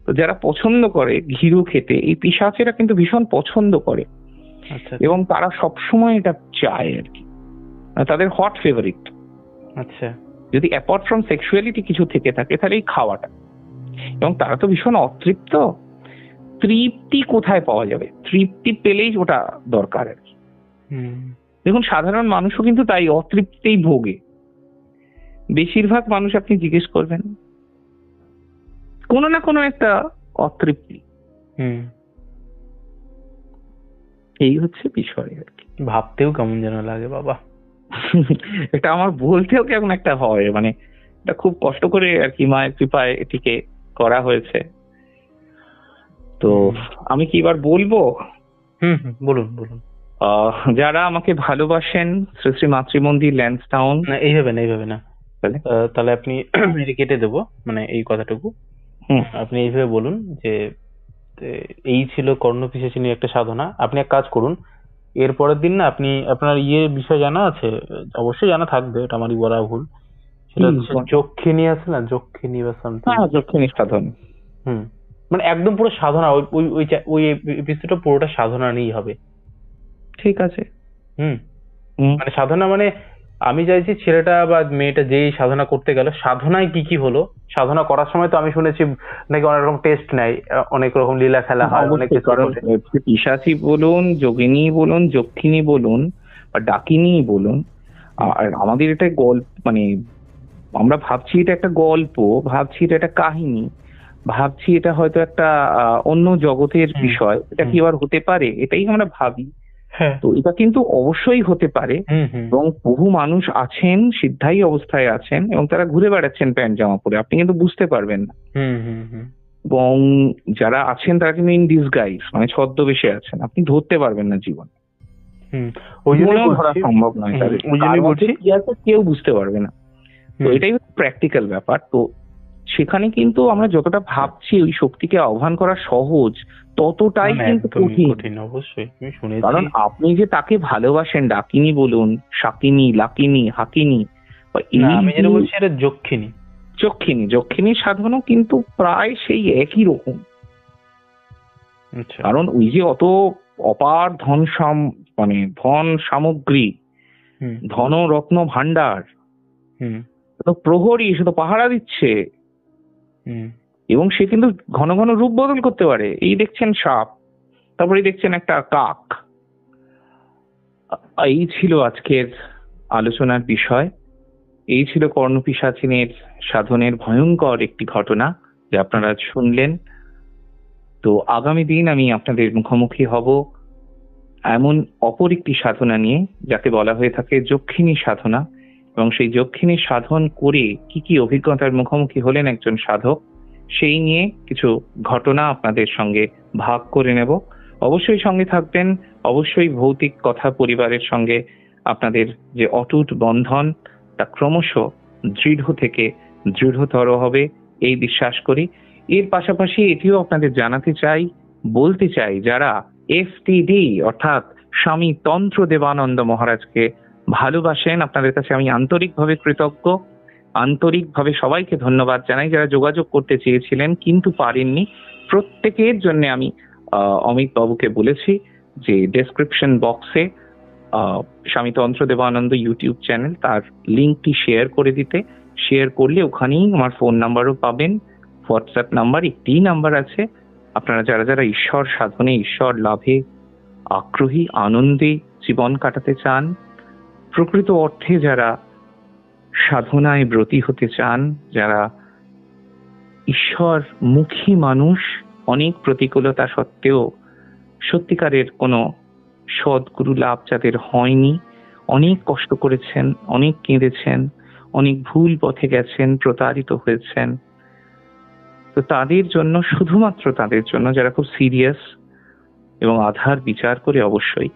Speaker 3: তো যারা পছন্দ করে ঘিরু খেতে, এই পিশাচেরা কিন্তু ভীষণ পছন্দ করে, এবং তারা সবসময় এটা চায় আর কি, তাদের হট ফেভারিট।
Speaker 2: আচ্ছা,
Speaker 3: যদি অ্যাপার্ট ফ্রম সেক্সুয়ালিটি কিছু থেকে থাকে, তাহলে এই খাওয়াটা। এবং তারা তো ভীষণ অতৃপ্ত, তৃপ্তি কোথায় পাওয়া যাবে, তৃপ্তি পেলেই ওটা দরকার আর কি। দেখুন, সাধারণ মানুষও কিন্তু তাই অতৃপ্তিতেই ভোগে। বেশিরভাগ মানুষ আপনি জিজ্ঞেস করবেন, কোনো না কোনো একটা অতৃপ্তি। এই হচ্ছে বিষয় আর কি।
Speaker 4: ভাবতেও কেমন যেন লাগে বাবা।
Speaker 3: এটা আমার বলতেও কেমন একটা হয়, মানে এটা খুব কষ্ট করে আর কি মায়ের কৃপায় এটিকে করা হয়েছে। তো আমি কি এবার বলবো?
Speaker 4: বলুন বলুন।
Speaker 3: যারা আমাকে ভালোবাসেন, শ্রী শ্রী মাতৃমন্দির ল্যান্সডাউন।
Speaker 4: না, এইভাবে না তাহলে আপনি কেটে দেবো, মানে এই কথাটুকু আপনি এইভাবে বলুন যে এই ছিল কর্ণপিশাচিনীর একটা সাধনা। আপনি এক কাজ করুন, এর পরের দিন না আপনি আপনার বিষয় জানা আছে? অবশ্যই জানা থাকবে, এটা আমারই বলা ভুল। সেটা হচ্ছে যক্ষিণী আছে না, যক্ষিণী বা সামথিং।
Speaker 3: যক্ষিণী সাধন।
Speaker 4: মানে একদম পুরো সাধনা, ওই এপিসোডটা পুরোটা সাধনা নিয়েই হবে।
Speaker 3: ঠিক আছে।
Speaker 4: মানে সাধনা মানে আমি চাইছি ছেলেটা বা মেয়েটা যেই সাধনা করতে গেল, সাধনায় কি কি হলো, সাধনা করার সময় তো আমি শুনেছি নাকি অনেক রকম টেস্ট নেয়, অনেক রকম লীলা খেলা হয়, অনেক কিছু করে।
Speaker 3: পিশাচী বলুন, যোগিনী বলুন, যক্ষিণী বলুন বা ডাকিনী বলুন, আর আমাদের এটা গল্প, মানে আমরা ভাবছি এটা একটা গল্প, ভাবছি এটা একটা কাহিনী, ভাবছি এটা হয়তো একটা অন্য জগতের বিষয়, এটা কি আবার হতে পারে, এটাই আমরা ভাবি। তো এটা কিন্তু অবশ্যই হতে পারে, এবং বহু মানুষ আছেন সিদ্ধাই অবস্থায় আছেন এবং তারা ঘুরে বেড়াচ্ছেন প্যান্ট জামা পরে, আপনি কিন্তু বুঝতে পারবেন না। এবং যারা আছেন তারা কিন্তু ইন ডিসগাইজ, মানে ছদ্মবেশে আছেন, আপনি ধরতে পারবেন না জীবন, ধরা সম্ভব নয় তাদের, কি আছে কেউ বুঝতে পারবে না। তো এটাই প্র্যাকটিক্যাল ব্যাপার। তো সেখানে কিন্তু আমরা যতটা ভাবছি ওই শক্তিকে আহ্বান করা সহজ, ততটাই কিন্তু কঠিন।
Speaker 4: অবশ্যই শুনেছি,
Speaker 3: কারণ আপনি যে তাকে ভালোবাসেন, ডাকিনী বলুন, শাকিনী, লাকিনী, হাকিনী,
Speaker 4: আমি যেটা বলছি এটা যক্ষিণী।
Speaker 3: যক্ষিণী সাধনও কিন্তু প্রায় সেই একই রকম। কারণ ওই যে অত অপার ধন সামগ্রী, ধন রত্ন ভান্ডার, তো প্রহরী সে তো পাহারা দিচ্ছে, এবং সে কিন্তু ঘন ঘন রূপ বদল করতে পারে। এই দেখছেন সাপ, তারপরে দেখছেন একটা কাক। এই ছিল আজকের আলোচনার বিষয়, এই ছিল কর্ণপিশাচিনীর সাধনের ভয়ঙ্কর একটি ঘটনা যা আপনারা শুনলেন। তো আগামী দিন আমি আপনাদের মুখোমুখি হব এমন অপর একটি সাধনা নিয়ে, যাকে বলা হয়ে থাকে যক্ষিণী সাধনা, এবং সেই যক্ষিণী সাধন করে কি কি অভিজ্ঞতার মুখোমুখি হলেন একজন সাধক, সেই নিয়ে কিছু ঘটনা আপনাদের সঙ্গে ভাগ করে নেব। অবশ্যই সঙ্গে থাকবেন, অবশ্যই ভৌতিক কথা পরিবারের সঙ্গে আপনাদের যে অটুট বন্ধন তা ক্রমশ দৃঢ় থেকে দৃঢ়তর হবে এই বিশ্বাস করি। এর পাশাপাশি এটিও আপনাদের জানাতে চাই, বলতে চাই, যারা এফটিডি অর্থাৎ স্বামী তন্ত্র দেবানন্দ মহারাজকে ভালোবাসেন, আপনাদের কাছে আমি আন্তরিকভাবে কৃতজ্ঞ, আন্তরিকভাবে সবাইকে ধন্যবাদ জানাই। যারা যোগাযোগ করতে চেয়েছিলেন কিন্তু পারেননি, প্রত্যেকের জন্য আমি অমিত বাবুকে বলেছি যে ডেসক্রিপশন বক্সে স্বামী তন্ত্র দেবানন্দ ইউটিউব চ্যানেল, তার লিঙ্কটি শেয়ার করে দিতে। শেয়ার করলে ওখানেই আমার ফোন নাম্বারও পাবেন, হোয়াটসঅ্যাপ নাম্বার, একটি নাম্বার আছে। আপনারা যারা যারা ঈশ্বর সাধনে, ঈশ্বর লাভে আগ্রহী, আনন্দে জীবন কাটাতে চান, প্রকৃত অর্থে যারা সাধনায় ব্রতী হতে চান, যারা ঈশ্বর মুখী মানুষ, অনেক প্রতিকূলতা সত্ত্বেও সত্যিকারের কোনো সদ্গুরু লাভ যাদের হয়নি, অনেক কষ্ট করেছেন, অনেক কেঁদেছেন, অনেক ভুল পথে গেছেন, প্রতারিত হয়েছেন, তো তাদের জন্য, শুধুমাত্র তাদের জন্য যারা খুব সিরিয়াস এবং আধার বিচার করে, অবশ্যই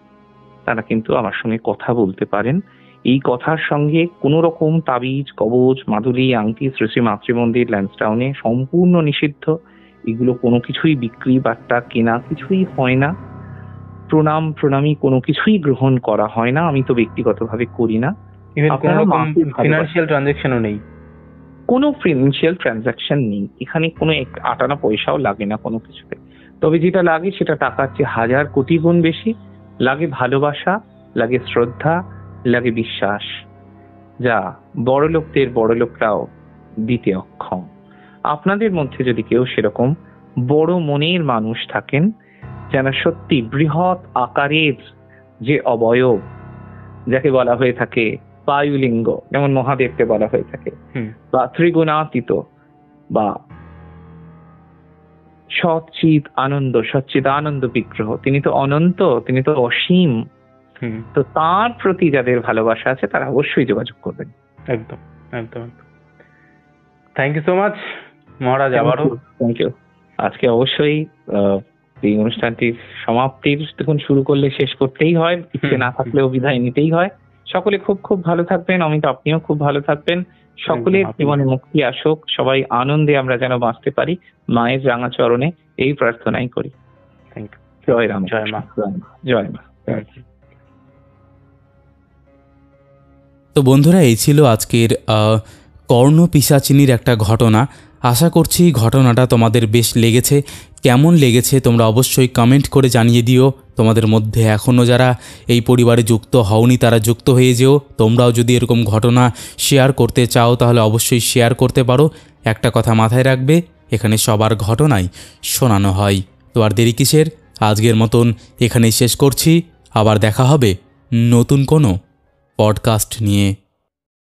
Speaker 3: তারা কিন্তু আমার সঙ্গে কথা বলতে পারেন। এই কথার সঙ্গে কোনো রকম তাবিজ, কবচ, মাদুলি, আংটি শ্রী শ্রী মাতৃমন্দির ল্যান্সডাউনে সম্পূর্ণ নিষিদ্ধ। এগুলো কোনো কিছুই বিক্রি বার্তা কেনা কিছুই হয় না। প্রণামী কোনো কিছুই গ্রহণ করা হয় না, আমি তো ব্যক্তিগতভাবে করি না।
Speaker 4: ফিনান্সিয়াল ট্রানজাকশনও নেই,
Speaker 3: কোনো ফিনান্সিয়াল ট্রানজাকশন নেই এখানে, কোনো আটানা পয়সাও লাগে না কোনো কিছুতে। তবে যেটা লাগে সেটা টাকার চেয়ে 1000 কোটি গুণ বেশি লাগে, ভালোবাসা লাগে, শ্রদ্ধা লাগে, বিশ্বাস, যা বড় লোকরাও দিতে অক্ষম। আপনাদের মধ্যে যদি কেউ সেরকম বড় মনের মানুষ থাকেন, যারা সত্যি বৃহৎ আকারের যে অবয়ব, যাকে বলা হয়ে থাকে বায়ুলিঙ্গ, যেমন মহাদেবকে বলা হয়ে থাকে, বা ত্রিগুণাতীত বা সচ্চিৎ আনন্দ, সচ্চিদানন্দ বিগ্রহ, তিনি তো অনন্ত, তিনি তো অসীম। তো তার প্রতি যাদের ভালোবাসা আছে তারা অবশ্যই যোগাযোগ করবেন।
Speaker 4: একদম একদম একদম। থ্যাংক ইউ সো মাচ মহারাজ, আবারও
Speaker 3: থ্যাংক ইউ। আজকে অবশ্যই এই অনুষ্ঠানটির সমাপ্তির, দেখুন শুরু করলে শেষ করতেই হয়, ইচ্ছে না থাকলেও বিদায় নিতেই হয়। সকলে খুব খুব ভালো থাকবেন, অমিত আপনিও খুব ভালো থাকবেন, সকলের জীবনে মুক্তি আসুক, সবাই আনন্দে আমরা যেন বাঁচতে পারি, মায়ের রাঙা চরণে এই প্রার্থনাই করি।
Speaker 4: Thank you.
Speaker 3: জয় রাম,
Speaker 4: জয় মা।
Speaker 3: জয় মা।
Speaker 1: তো বন্ধুরা, এই ছিল আজকের কর্ণ পিশাচিনীর একটা ঘটনা। আশা করছি ঘটনাটা তোমাদের বেশ লেগেছে। কেমন লেগেছে তোমরা অবশ্যই কমেন্ট করে জানিয়ে দিও। তোমাদের মধ্যে এখনও যারা এই পরিবারে যুক্ত হওনি তারা যুক্ত হয়ে যেও। তোমরাও যদি এরকম ঘটনা শেয়ার করতে চাও তাহলে অবশ্যই শেয়ার করতে পারো। একটা কথা মাথায় রাখবে, এখানে সবার ঘটনাই শোনানো হয়। তো আর দেরি কিসের, আজকের মতন এখানেই শেষ করছি। আবার দেখা হবে নতুন কোনো পডকাস্ট নিয়ে।